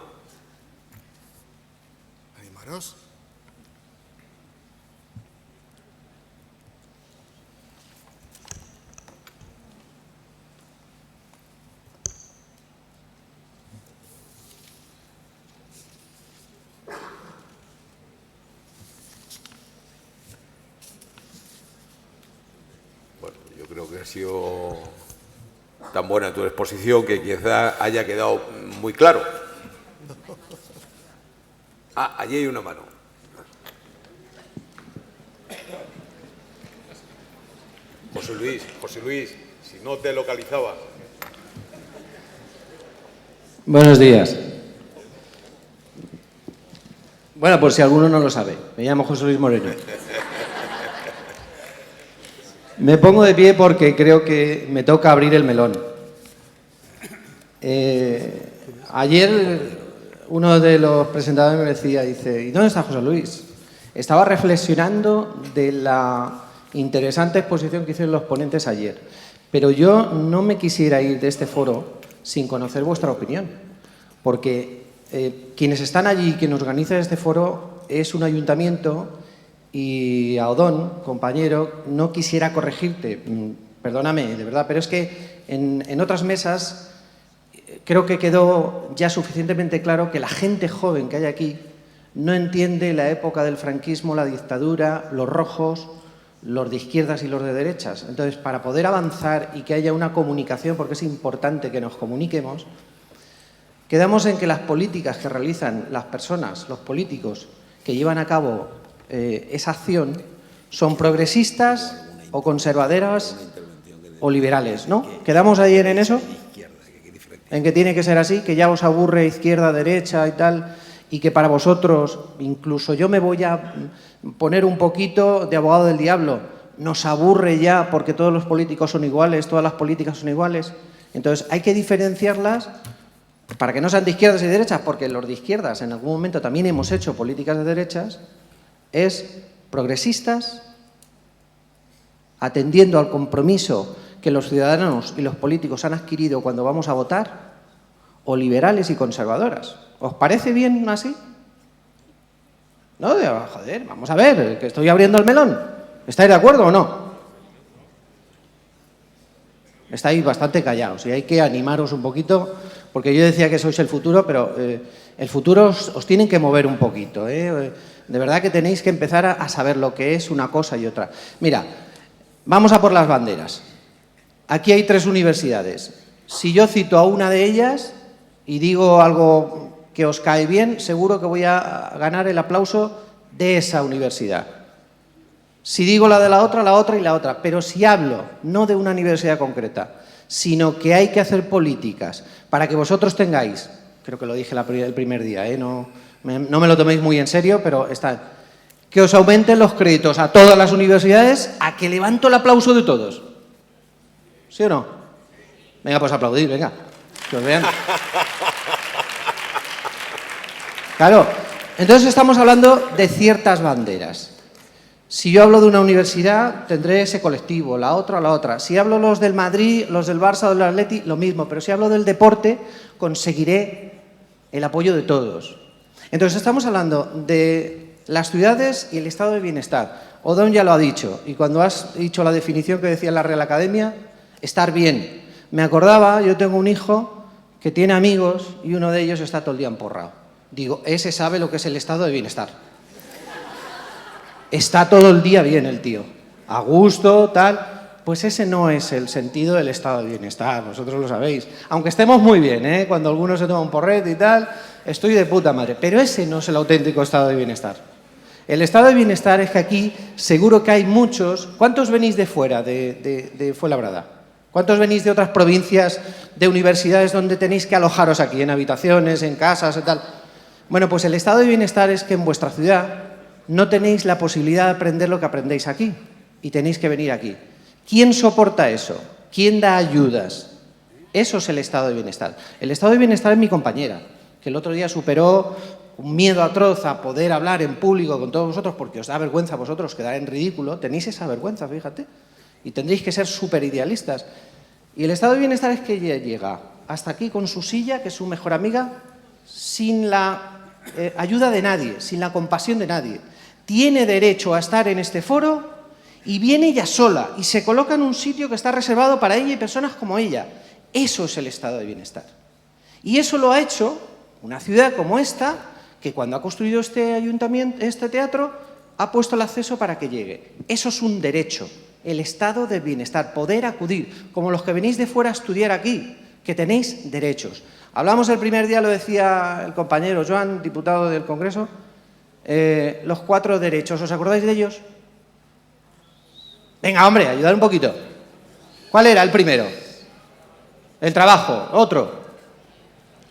Animaros. Bueno, yo creo que ha sido tan buena tu exposición que quizá haya quedado muy claro. Ah, allí hay una mano. José Luis, si no te localizaba. Buenos días. Bueno, por si alguno no lo sabe, me llamo José Luis Moreno. Me pongo de pie porque creo que me toca abrir el melón. Ayer uno de los presentadores me decía, dice, ¿y dónde está José Luis? Estaba reflexionando de la interesante exposición que hicieron los ponentes ayer, pero yo no me quisiera ir de este foro sin conocer vuestra opinión, porque quienes están allí, quien organiza este foro, es un ayuntamiento. Y a Odón, compañero, no quisiera corregirte, perdóname, de verdad, pero es que en otras mesas creo que quedó ya suficientemente claro que la gente joven que hay aquí no entiende la época del franquismo, la dictadura, los rojos, los de izquierdas y los de derechas. Entonces, para poder avanzar y que haya una comunicación, porque es importante que nos comuniquemos, quedamos en que las políticas que realizan las personas, los políticos que llevan a cabo esa acción son progresistas o conservadoras o liberales, ¿no? ¿Quedamos ayer en eso? En que tiene que ser así, que ya os aburre izquierda, derecha y tal, y que para vosotros, incluso yo me voy a poner un poquito de abogado del diablo, nos aburre ya porque todos los políticos son iguales, todas las políticas son iguales. Entonces hay que diferenciarlas para que no sean de izquierdas y derechas, porque los de izquierdas en algún momento también hemos hecho políticas de derechas, es progresistas, atendiendo al compromiso que los ciudadanos y los políticos han adquirido cuando vamos a votar, o liberales y conservadoras. ¿Os parece bien así? No, joder, vamos a ver, que estoy abriendo el melón. ¿Estáis de acuerdo o no? Estáis bastante callados y hay que animaros un poquito, porque yo decía que sois el futuro, pero el futuro os tienen que mover un poquito, De verdad que tenéis que empezar a saber lo que es una cosa y otra. Mira, vamos a por las banderas. Aquí hay 3 universidades. Si yo cito a una de ellas y digo algo que os cae bien, seguro que voy a ganar el aplauso de esa universidad. Si digo la de la otra y la otra. Pero si hablo no de una universidad concreta, sino que hay que hacer políticas para que vosotros tengáis, creo que lo dije el primer día, no me lo toméis muy en serio, pero está, que os aumenten los créditos a todas las universidades, a que levanto el aplauso de todos. ¿Sí o no? Venga, pues aplaudir, venga. Que os vean. Claro, entonces estamos hablando de ciertas banderas. Si yo hablo de una universidad, tendré ese colectivo, la otra. Si hablo los del Madrid, los del Barça o del Atleti, lo mismo. Pero si hablo del deporte, conseguiré el apoyo de todos. Entonces estamos hablando de las ciudades y el estado de bienestar. Odón ya lo ha dicho, y cuando has dicho la definición que decía la Real Academia, estar bien. Me acordaba, yo tengo un hijo que tiene amigos y uno de ellos está todo el día emporrado. Digo, ese sabe lo que es el estado de bienestar. Está todo el día bien el tío, a gusto, tal. Pues ese no es el sentido del estado de bienestar, vosotros lo sabéis. Aunque estemos muy bien, ¿eh? Cuando alguno se toma un porrete y tal, estoy de puta madre. Pero ese no es el auténtico estado de bienestar. El estado de bienestar es que aquí seguro que hay muchos. ¿Cuántos venís de fuera, de Fuenlabrada? ¿Cuántos venís de otras provincias, de universidades donde tenéis que alojaros aquí, en habitaciones, en casas y tal? Bueno, pues el estado de bienestar es que en vuestra ciudad no tenéis la posibilidad de aprender lo que aprendéis aquí y tenéis que venir aquí. ¿Quién soporta eso? ¿Quién da ayudas? Eso es el estado de bienestar. El estado de bienestar es mi compañera, que el otro día superó un miedo atroz a poder hablar en público con todos vosotros porque os da vergüenza a vosotros quedar en ridículo. Tenéis esa vergüenza, fíjate, y tendréis que ser súper idealistas. Y el estado de bienestar es que ella llega hasta aquí con su silla, que es su mejor amiga, sin la ayuda de nadie, sin la compasión de nadie. Tiene derecho a estar en este foro y viene ella sola y se coloca en un sitio que está reservado para ella y personas como ella. Eso es el estado de bienestar. Y eso lo ha hecho una ciudad como esta, que cuando ha construido este ayuntamiento, este teatro, ha puesto el acceso para que llegue. Eso es un derecho, el estado de bienestar, poder acudir, como los que venís de fuera a estudiar aquí, que tenéis derechos. Hablamos el primer día, lo decía el compañero Joan, diputado del Congreso, los 4 derechos. ¿Os acordáis de ellos? Venga, hombre, ayudad un poquito. ¿Cuál era el primero? El trabajo, otro.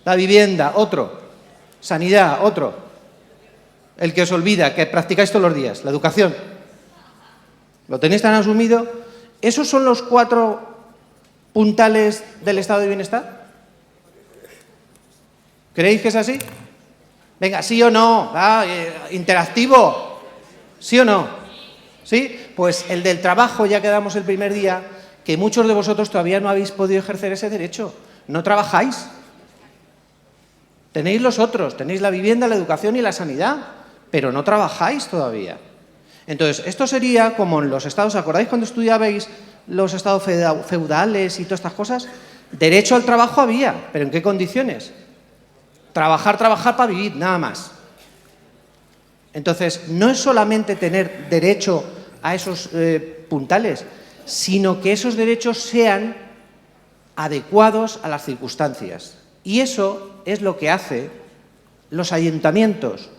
La vivienda, otro. Sanidad, otro. El que os olvida, que practicáis todos los días, la educación. ¿Lo tenéis tan asumido? ¿Esos son los 4 puntales del estado de bienestar? ¿Creéis que es así? Venga, ¿sí o no? Interactivo. ¿Sí o no? ¿Sí? Pues el del trabajo, ya quedamos el primer día, que muchos de vosotros todavía no habéis podido ejercer ese derecho. No trabajáis. Tenéis los otros, tenéis la vivienda, la educación y la sanidad, pero no trabajáis todavía. Entonces, esto sería como en los estados, ¿acordáis cuando estudiabais los estados feudales y todas estas cosas? Derecho al trabajo había, pero ¿en qué condiciones? Trabajar para vivir, nada más. Entonces, no es solamente tener derecho a esos puntales, sino que esos derechos sean adecuados a las circunstancias. Y eso es lo que hace los ayuntamientos,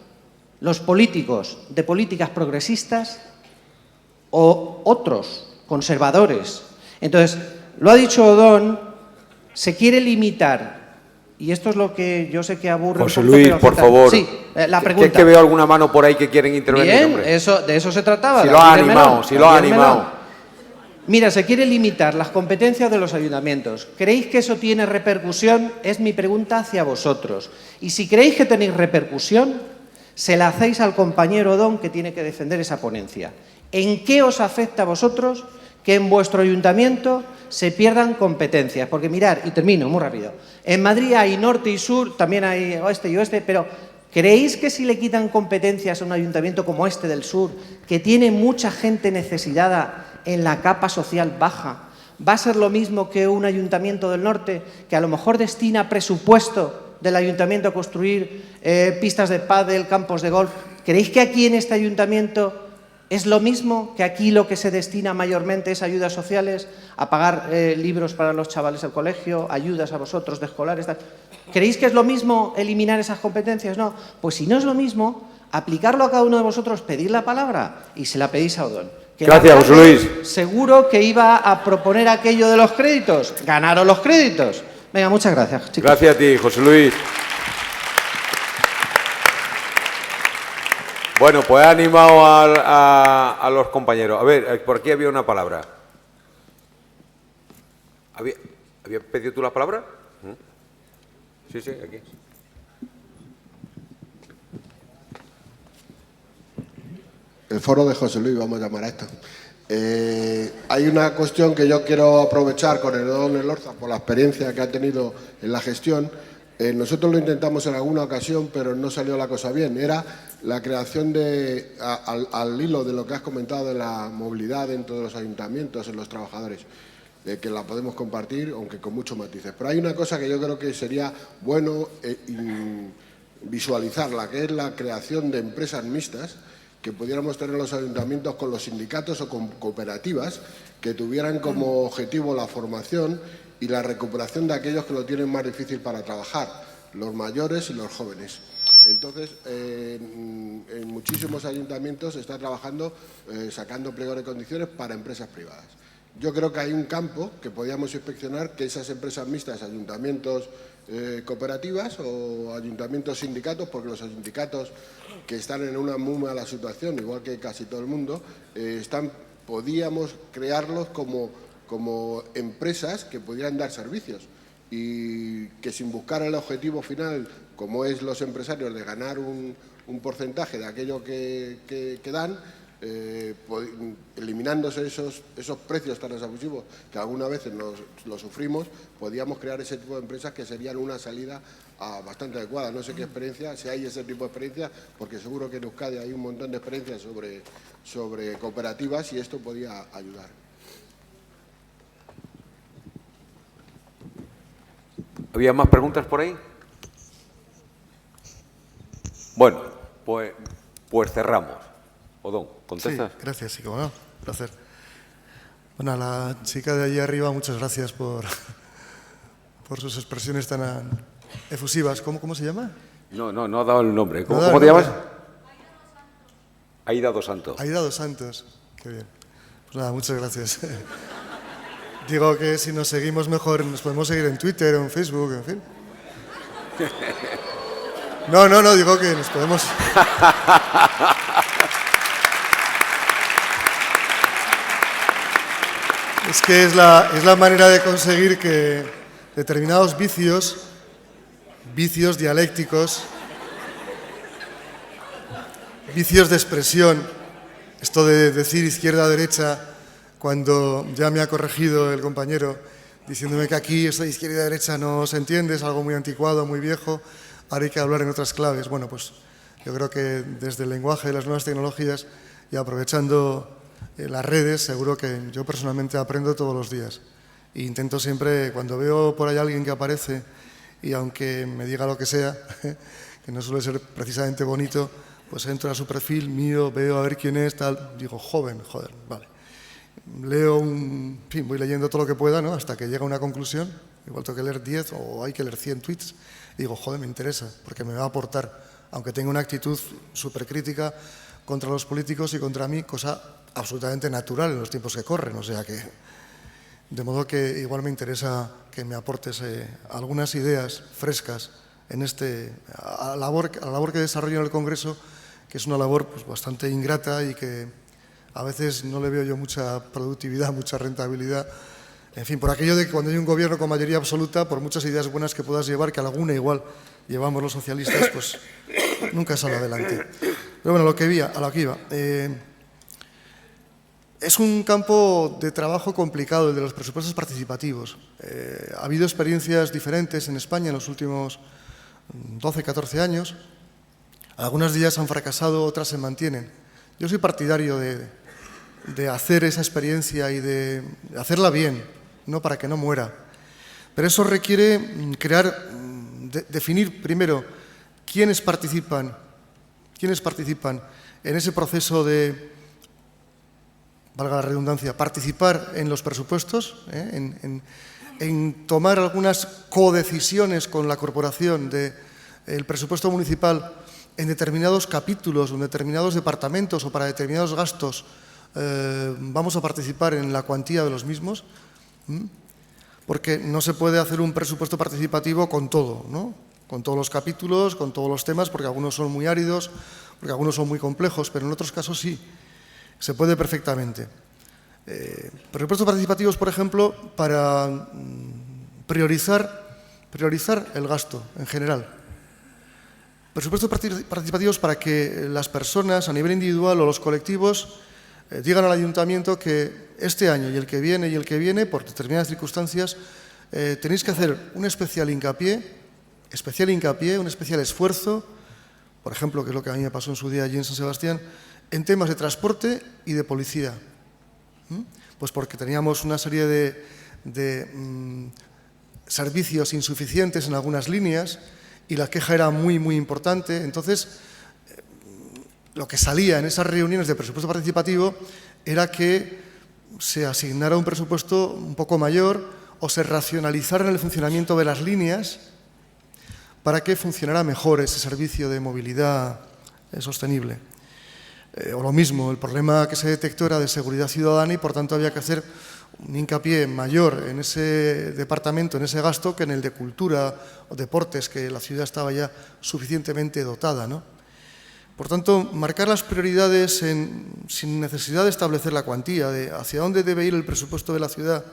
los políticos de políticas progresistas o otros conservadores. Entonces, lo ha dicho Odón, se quiere limitar. Y esto es lo que yo sé que aburre José un poco, Luis, pero por favor. Sí, la pregunta. Es que veo alguna mano por ahí que quieren intervenir, Bien, hombre. de eso se trataba. Si lo ha animado. Mira, se quiere limitar las competencias de los ayuntamientos. ¿Creéis que eso tiene repercusión? Es mi pregunta hacia vosotros. Y si creéis que tenéis repercusión, se la hacéis al compañero Odón, que tiene que defender esa ponencia. ¿En qué os afecta a vosotros que en vuestro ayuntamiento se pierdan competencias? Porque mirad, y termino muy rápido, en Madrid hay norte y sur, también hay oeste y oeste, pero ¿creéis que si le quitan competencias a un ayuntamiento como este del sur, que tiene mucha gente necesitada en la capa social baja, va a ser lo mismo que un ayuntamiento del norte que a lo mejor destina presupuesto del ayuntamiento a construir pistas de pádel, campos de golf? ¿Creéis que aquí en este ayuntamiento es lo mismo, que aquí lo que se destina mayormente es ayudas sociales, a pagar libros para los chavales del colegio, ayudas a vosotros de escolares? Tal? ¿Creéis que es lo mismo eliminar esas competencias? No. Pues si no es lo mismo, aplicarlo a cada uno de vosotros, pedir la palabra y se la pedís a Odón. Gracias, José Luis. Seguro que iba a proponer aquello de los créditos. Ganaron los créditos. Venga, muchas gracias, chicos. Gracias a ti, José Luis. Bueno, pues he animado a los compañeros. A ver, por aquí había una palabra. ¿Habías pedido tú la palabra? Sí, sí, aquí. El foro de José Luis, vamos a llamar a esto. Hay una cuestión que yo quiero aprovechar con el don Elorza por la experiencia que ha tenido en la gestión. Nosotros lo intentamos en alguna ocasión, pero no salió la cosa bien. Era la creación de, al hilo de lo que has comentado de la movilidad dentro de los ayuntamientos, en los trabajadores, que la podemos compartir, aunque con muchos matices. Pero hay una cosa que yo creo que sería bueno visualizarla, que es la creación de empresas mixtas que pudiéramos tener los ayuntamientos con los sindicatos o con cooperativas que tuvieran como objetivo la formación y la recuperación de aquellos que lo tienen más difícil para trabajar, los mayores y los jóvenes. Entonces, en muchísimos ayuntamientos se está trabajando sacando pliegos de condiciones para empresas privadas. Yo creo que hay un campo que podríamos inspeccionar, que esas empresas mixtas, ayuntamientos, cooperativas o ayuntamientos sindicatos, porque los sindicatos que están en una muy mala situación, igual que casi todo el mundo, podíamos crearlos como empresas que pudieran dar servicios y que sin buscar el objetivo final, como es los empresarios, de ganar un porcentaje de aquello que dan, eliminándose esos precios tan abusivos que algunas veces lo sufrimos, podíamos crear ese tipo de empresas que serían una salida bastante adecuada. No sé qué experiencia, si hay ese tipo de experiencia, porque seguro que en Euskadi hay un montón de experiencias sobre cooperativas y esto podía ayudar. ¿Había más preguntas por ahí? Bueno, pues cerramos. Odón, ¿contestas? Sí, gracias, sí, como no, un placer. Bueno, a la chica de allí arriba, muchas gracias por sus expresiones tan efusivas. ¿Cómo se llama? No ha dado el nombre. ¿Cómo ¿No te llamas? Aida dos Santos. Aida dos Santos, qué bien. Pues nada, muchas gracias. Digo que si nos seguimos mejor, nos podemos seguir en Twitter o en Facebook, en fin. No, digo que nos podemos... Es que es la manera de conseguir que determinados vicios dialécticos, vicios de expresión, esto de decir izquierda-derecha, cuando ya me ha corregido el compañero diciéndome que aquí esta izquierda y derecha no se entiende, es algo muy anticuado, muy viejo, ahora hay que hablar en otras claves. Bueno, pues yo creo que desde el lenguaje de las nuevas tecnologías y aprovechando las redes, seguro que yo personalmente aprendo todos los días. E intento siempre, cuando veo por ahí a alguien que aparece, y aunque me diga lo que sea, que no suele ser precisamente bonito, pues entro a su perfil mío, veo a ver quién es, tal, digo, joder, vale. Leo en fin, voy leyendo todo lo que pueda, ¿no? Hasta que llega a una conclusión, igual tengo que leer 10 o hay que leer 100 tweets, y digo, joder, me interesa, porque me va a aportar, aunque tenga una actitud súper crítica contra los políticos y contra mí, cosa absolutamente natural en los tiempos que corren, o sea que, de modo que igual me interesa que me aportes algunas ideas frescas en a la labor que desarrollo en el Congreso, que es una labor pues, bastante ingrata y que a veces no le veo yo mucha productividad, mucha rentabilidad. En fin, por aquello de que cuando hay un gobierno con mayoría absoluta, por muchas ideas buenas que puedas llevar, que alguna igual llevamos los socialistas, pues nunca sale adelante. Pero bueno, a lo que iba. Es un campo de trabajo complicado, el de los presupuestos participativos. Ha habido experiencias diferentes en España en los últimos 12, 14 años. Algunas de ellas han fracasado, otras se mantienen. Yo soy partidario de hacer esa experiencia y de hacerla bien, no para que no muera. Pero eso requiere definir primero quiénes participan en ese proceso de, valga la redundancia, participar en los presupuestos, en tomar algunas codecisiones con la corporación del presupuesto municipal en determinados capítulos o en determinados departamentos o para determinados gastos vamos a participar en la cuantía de los mismos, porque no se puede hacer un presupuesto participativo con todo, ¿no? Con todos los capítulos, con todos los temas, porque algunos son muy áridos porque algunos son muy complejos, pero en otros casos sí, se puede perfectamente. Presupuestos participativos, por ejemplo, para priorizar el gasto en general. Presupuestos participativos para que las personas a nivel individual o los colectivos digan al ayuntamiento que este año y el que viene, por determinadas circunstancias, tenéis que hacer un especial hincapié, un especial esfuerzo, por ejemplo, que es lo que a mí me pasó en su día allí en San Sebastián, en temas de transporte y de policía. Pues porque teníamos una serie de servicios insuficientes en algunas líneas y la queja era muy, muy importante. Entonces, lo que salía en esas reuniones de presupuesto participativo era que se asignara un presupuesto un poco mayor o se racionalizara el funcionamiento de las líneas para que funcionara mejor ese servicio de movilidad sostenible. O lo mismo, el problema que se detectó era de seguridad ciudadana y por tanto había que hacer un hincapié mayor en ese departamento, en ese gasto, que en el de cultura o deportes, que la ciudad estaba ya suficientemente dotada, ¿no? Por tanto, marcar las prioridades sin necesidad de establecer la cuantía, de hacia dónde debe ir el presupuesto de la ciudad,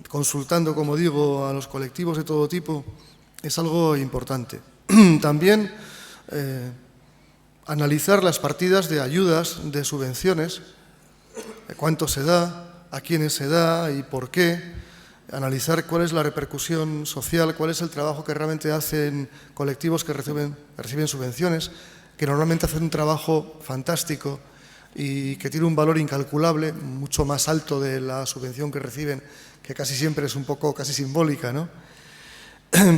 consultando, como digo, a los colectivos de todo tipo, es algo importante. También analizar las partidas de ayudas, de subvenciones, cuánto se da, a quiénes se da y por qué, analizar cuál es la repercusión social, cuál es el trabajo que realmente hacen colectivos que reciben subvenciones, que normalmente hacen un trabajo fantástico y que tiene un valor incalculable, mucho más alto de la subvención que reciben, que casi siempre es un poco casi simbólica, ¿no?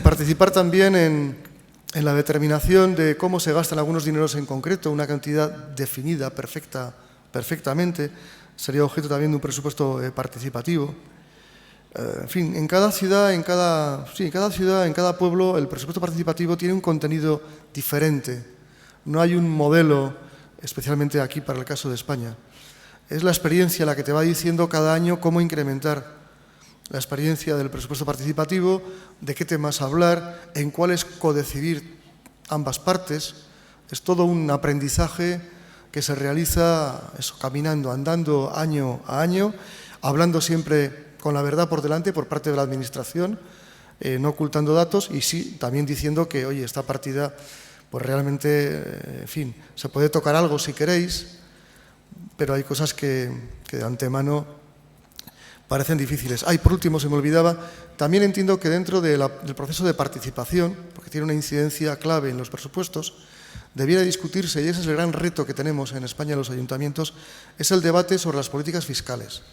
Participar también en la determinación de cómo se gastan algunos dineros en concreto, una cantidad definida perfectamente, sería objeto también de un presupuesto participativo. En fin, en cada ciudad, en cada pueblo, el presupuesto participativo tiene un contenido diferente. No hay un modelo, especialmente aquí para el caso de España. Es la experiencia la que te va diciendo cada año cómo incrementar la experiencia del presupuesto participativo, de qué temas hablar, en cuáles codecidir ambas partes. Es todo un aprendizaje que se realiza caminando, andando año a año, hablando siempre con la verdad por delante por parte de la Administración, no ocultando datos y sí también diciendo que, oye, esta partida, pues realmente, en fin, se puede tocar algo si queréis, pero hay cosas que de antemano parecen difíciles. Por último, se me olvidaba, también entiendo que dentro del proceso de participación, porque tiene una incidencia clave en los presupuestos, debiera discutirse, y ese es el gran reto que tenemos en España en los ayuntamientos, es el debate sobre las políticas fiscales.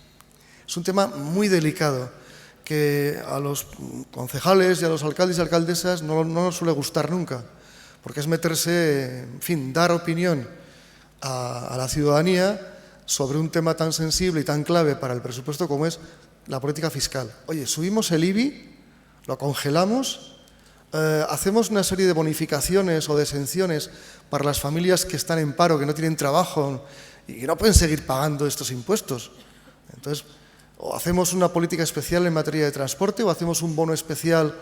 Es un tema muy delicado que a los concejales y a los alcaldes y alcaldesas no nos suele gustar nunca, porque es meterse, en fin, dar opinión a la ciudadanía sobre un tema tan sensible y tan clave para el presupuesto como es la política fiscal. Oye, subimos el IBI, lo congelamos, hacemos una serie de bonificaciones o de exenciones para las familias que están en paro, que no tienen trabajo y que no pueden seguir pagando estos impuestos. Entonces, o hacemos una política especial en materia de transporte o hacemos un bono especial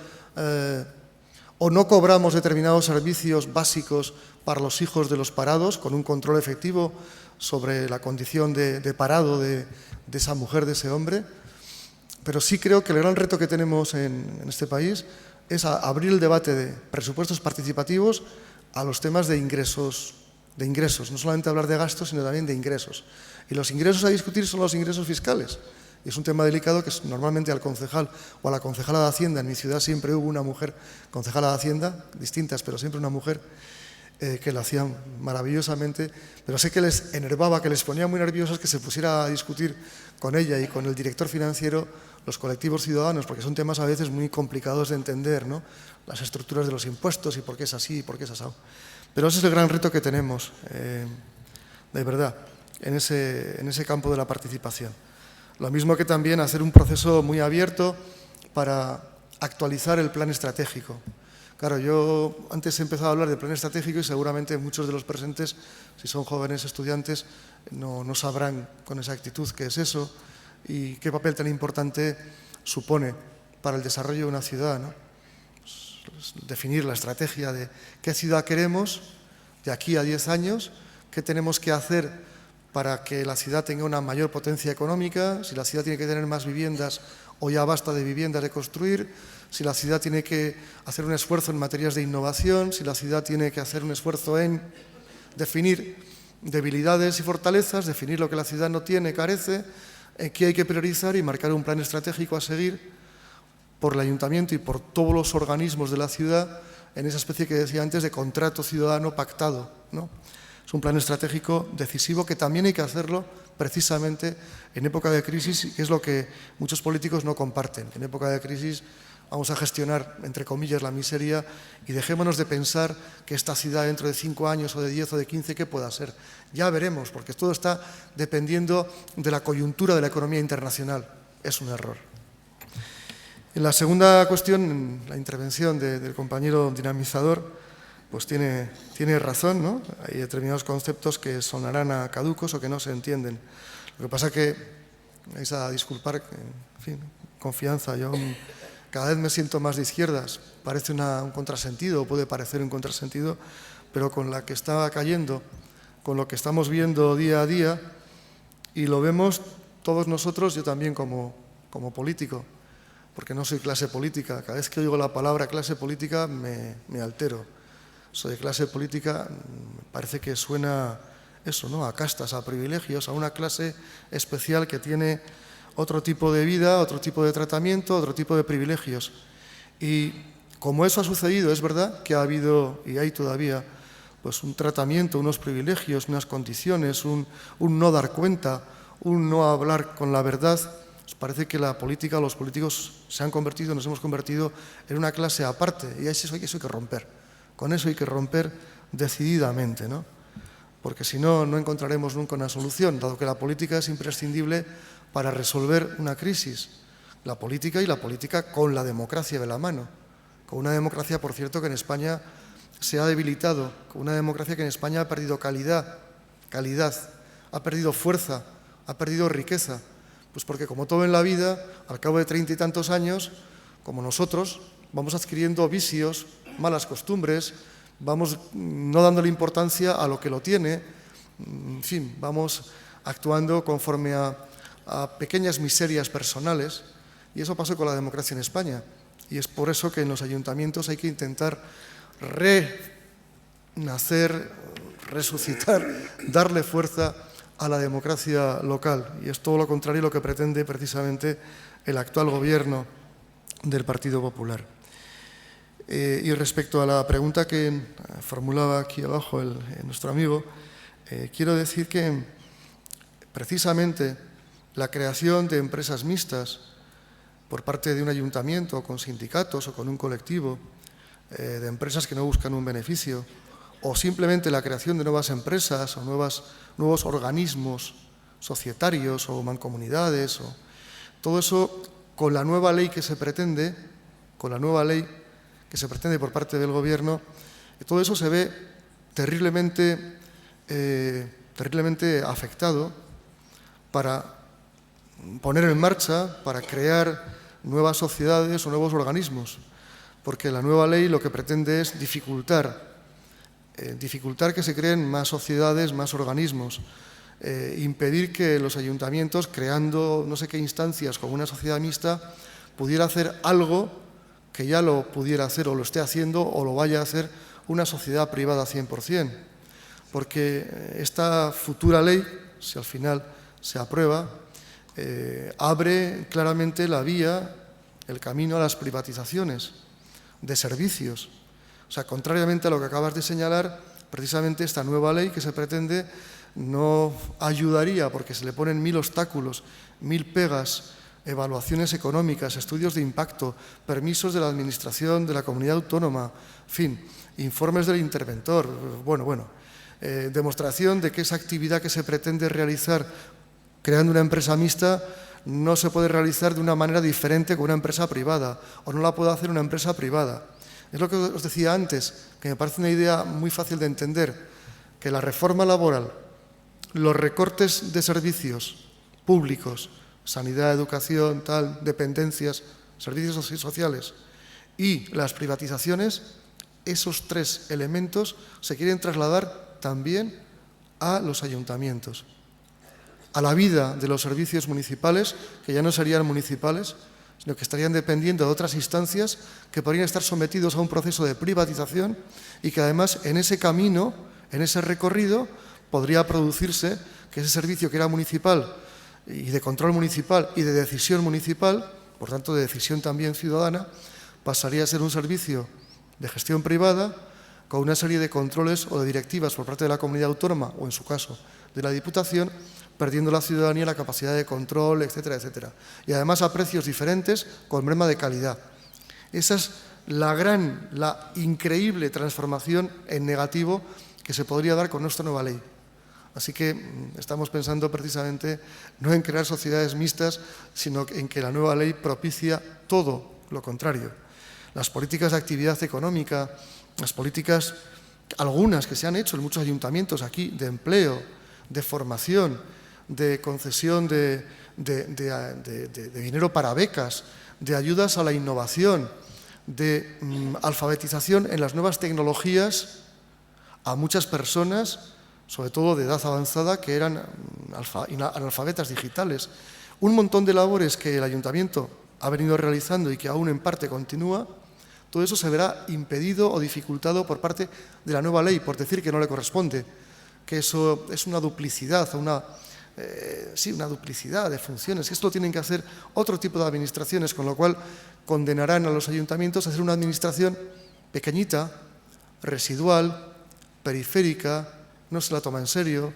o no cobramos determinados servicios básicos para los hijos de los parados con un control efectivo sobre la condición de parado de esa mujer, de ese hombre. Pero sí creo que el gran reto que tenemos en este país es abrir el debate de presupuestos participativos a los temas de ingresos, no solamente hablar de gastos, sino también de ingresos. Y los ingresos a discutir son los ingresos fiscales. Y es un tema delicado que normalmente al concejal o a la concejala de Hacienda, en mi ciudad siempre hubo una mujer concejala de Hacienda, distintas, pero siempre una mujer, que lo hacían maravillosamente, pero sé que les enervaba, que les ponía muy nerviosos que se pusiera a discutir con ella y con el director financiero los colectivos ciudadanos, porque son temas a veces muy complicados de entender, ¿no? Las estructuras de los impuestos y por qué es así y por qué es asado. Pero ese es el gran reto que tenemos, de verdad, en ese campo de la participación. Lo mismo que también hacer un proceso muy abierto para actualizar el plan estratégico. Claro, yo antes he empezado a hablar de plan estratégico y seguramente muchos de los presentes, si son jóvenes estudiantes, no sabrán con exactitud qué es eso y qué papel tan importante supone para el desarrollo de una ciudad, ¿no? Pues, definir la estrategia de qué ciudad queremos, de aquí a 10 años, qué tenemos que hacer para que la ciudad tenga una mayor potencia económica, si la ciudad tiene que tener más viviendas o ya basta de viviendas de construir, si la ciudad tiene que hacer un esfuerzo en materias de innovación, si la ciudad tiene que hacer un esfuerzo en definir debilidades y fortalezas, definir lo que la ciudad no tiene, carece, qué hay que priorizar y marcar un plan estratégico a seguir por el ayuntamiento y por todos los organismos de la ciudad en esa especie que decía antes de contrato ciudadano pactado, ¿no? Es un plan estratégico decisivo que también hay que hacerlo precisamente en época de crisis, y que es lo que muchos políticos no comparten. En época de crisis vamos a gestionar, entre comillas, la miseria y dejémonos de pensar que esta ciudad dentro de 5 años o de 10 o de 15, ¿qué pueda ser? Ya veremos, porque todo está dependiendo de la coyuntura de la economía internacional. Es un error. En la segunda cuestión, en la intervención del compañero dinamizador, pues tiene razón, ¿no? Hay determinados conceptos que sonarán a caducos o que no se entienden. Lo que pasa que, vais a disculpar, en fin, confianza, yo cada vez me siento más de izquierdas. Parece un contrasentido, o puede parecer un contrasentido, pero con la que está cayendo, con lo que estamos viendo día a día, y lo vemos todos nosotros, yo también como político, porque no soy clase política. Cada vez que oigo la palabra clase política me altero. Soy de clase política, parece que suena eso, ¿no? A castas, a privilegios, a una clase especial que tiene otro tipo de vida, otro tipo de tratamiento, otro tipo de privilegios. Y como eso ha sucedido, es verdad que ha habido y hay todavía pues un tratamiento, unos privilegios, unas condiciones, un no dar cuenta, un no hablar con la verdad. Pues parece que la política, los políticos nos hemos convertido en una clase aparte, y eso hay que romper. Con eso hay que romper decididamente, ¿no? Porque si no, no encontraremos nunca una solución, dado que la política es imprescindible para resolver una crisis. La política y la política con la democracia de la mano. Con una democracia, por cierto, que en España se ha debilitado, con una democracia que en España ha perdido calidad, ha perdido fuerza, ha perdido riqueza. Pues porque, como todo en la vida, al cabo de 30 y tantos años, como nosotros, vamos adquiriendo vicios, malas costumbres, vamos no dándole importancia a lo que lo tiene, en fin, vamos actuando conforme a pequeñas miserias personales, y eso pasó con la democracia en España. Y es por eso que en los ayuntamientos hay que intentar renacer, resucitar, darle fuerza a la democracia local. Y es todo lo contrario a lo que pretende precisamente el actual gobierno del Partido Popular. Y respecto a la pregunta que formulaba aquí abajo nuestro amigo, quiero decir que precisamente la creación de empresas mixtas por parte de un ayuntamiento, o con sindicatos o con un colectivo, de empresas que no buscan un beneficio, o simplemente la creación de nuevas empresas o nuevos organismos societarios o mancomunidades, todo eso con la nueva ley que se pretende, por parte del Gobierno, todo eso se ve terriblemente afectado para poner en marcha, para crear nuevas sociedades o nuevos organismos, porque la nueva ley lo que pretende es dificultar que se creen más sociedades, más organismos, impedir que los ayuntamientos, creando no sé qué instancias como una sociedad mixta, pudiera hacer algo que ya lo pudiera hacer o lo esté haciendo o lo vaya a hacer una sociedad privada 100%. Porque esta futura ley, si al final se aprueba, abre claramente la vía, el camino a las privatizaciones de servicios. O sea, contrariamente a lo que acabas de señalar, precisamente esta nueva ley que se pretende no ayudaría porque se le ponen 1000 obstáculos, 1000 pegas, evaluaciones económicas, estudios de impacto, permisos de la Administración de la Comunidad Autónoma, en fin, informes del interventor, demostración de que esa actividad que se pretende realizar creando una empresa mixta no se puede realizar de una manera diferente con una empresa privada, o no la puede hacer una empresa privada. Es lo que os decía antes, que me parece una idea muy fácil de entender, que la reforma laboral, los recortes de servicios públicos, sanidad, educación, dependencias, servicios sociales, y las privatizaciones esos tres elementos se quieren trasladar también a los ayuntamientos, a la vida de los servicios municipales, que ya no serían municipales, sino que estarían dependiendo de otras instancias que podrían estar sometidos a un proceso de privatización y que además en ese camino, en ese recorrido, podría producirse que ese servicio que era municipal y de control municipal y de decisión municipal, por tanto de decisión también ciudadana, pasaría a ser un servicio de gestión privada con una serie de controles o de directivas por parte de la comunidad autónoma o, en su caso, de la Diputación, perdiendo la ciudadanía la capacidad de control, etcétera, etcétera. Y además a precios diferentes, con problema de calidad. Esa es la increíble transformación en negativo que se podría dar con nuestra nueva ley. Así que estamos pensando precisamente no en crear sociedades mixtas, sino en que la nueva ley propicia todo lo contrario. Las políticas de actividad económica, las políticas, algunas que se han hecho en muchos ayuntamientos aquí, de empleo, de formación, de concesión de dinero para becas, de ayudas a la innovación, de alfabetización en las nuevas tecnologías a muchas personas, sobre todo de edad avanzada, que eran analfabetas digitales. Un montón de labores que el ayuntamiento ha venido realizando y que aún en parte continúa, todo eso se verá impedido o dificultado por parte de la nueva ley, por decir que no le corresponde, que eso es una duplicidad, una duplicidad de funciones, que esto lo tienen que hacer otro tipo de administraciones, con lo cual condenarán a los ayuntamientos a hacer una administración pequeñita, residual, periférica, no se la toma en serio,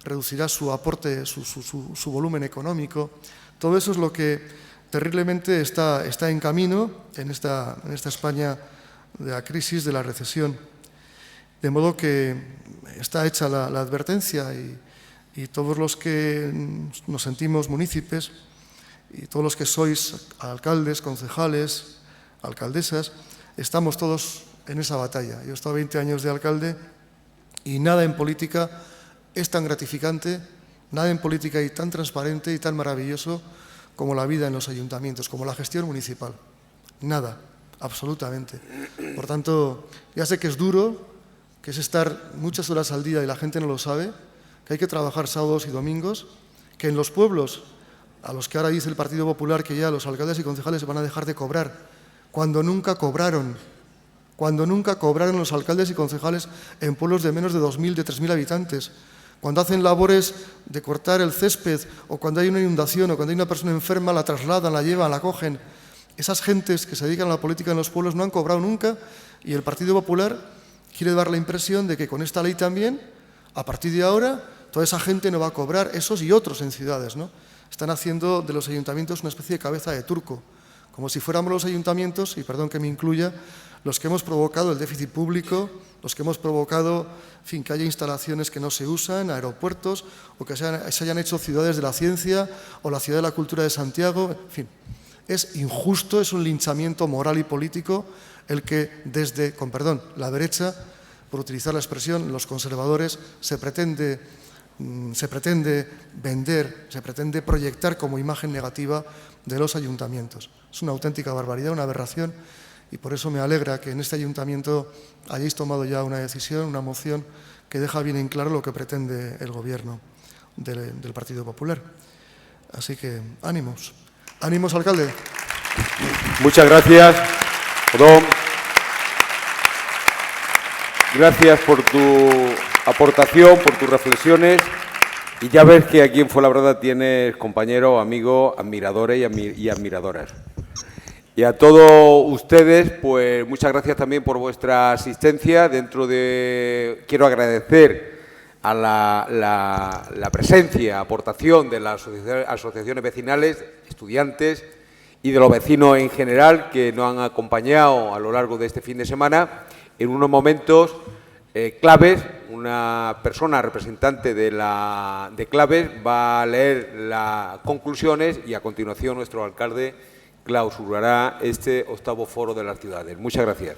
reducirá su aporte, su volumen económico. Todo eso es lo que terriblemente está en camino en esta España de la crisis, de la recesión. De modo que está hecha la advertencia y todos los que nos sentimos munícipes y todos los que sois alcaldes, concejales, alcaldesas, estamos todos en esa batalla. Yo he estado 20 años de alcalde y nada en política es tan gratificante, nada en política y tan transparente y tan maravilloso como la vida en los ayuntamientos, como la gestión municipal. Nada, absolutamente. Por tanto, ya sé que es duro, que es estar muchas horas al día y la gente no lo sabe, que hay que trabajar sábados y domingos, que en los pueblos, a los que ahora dice el Partido Popular que ya los alcaldes y concejales van a dejar de cobrar, cuando nunca cobraron los alcaldes y concejales en pueblos de menos de 2.000, de 3.000 habitantes, cuando hacen labores de cortar el césped o cuando hay una inundación o cuando hay una persona enferma, la trasladan, la llevan, la cogen. Esas gentes que se dedican a la política en los pueblos no han cobrado nunca y el Partido Popular quiere dar la impresión de que con esta ley también, a partir de ahora, toda esa gente no va a cobrar, esos y otros en ciudades, ¿no? Están haciendo de los ayuntamientos una especie de cabeza de turco, como si fuéramos los ayuntamientos, y perdón que me incluya, los que hemos provocado el déficit público, los que hemos provocado, en fin, que haya instalaciones que no se usan, aeropuertos, o que se hayan hecho ciudades de la ciencia o la ciudad de la cultura de Santiago, en fin. Es injusto, es un linchamiento moral y político el que desde, con perdón, la derecha, por utilizar la expresión, los conservadores, se pretende vender, se pretende proyectar como imagen negativa de los ayuntamientos. Es una auténtica barbaridad, una aberración, y por eso me alegra que en este ayuntamiento hayáis tomado ya una decisión, una moción que deja bien en claro lo que pretende el Gobierno del Partido Popular. Así que ánimos. Ánimos, alcalde. Muchas gracias, Odón. Gracias por tu aportación, por tus reflexiones. Y ya ves que aquí en Fuenlabrada tienes compañeros, amigos, admiradores y admiradoras. Y a todos ustedes, pues muchas gracias también por vuestra asistencia. Quiero agradecer a la presencia, aportación de las asociaciones vecinales, estudiantes y de los vecinos en general que nos han acompañado a lo largo de este fin de semana en unos momentos claves. Una persona representante de Claves va a leer las conclusiones y a continuación nuestro alcalde clausurará este 8º Foro de las Ciudades. Muchas gracias.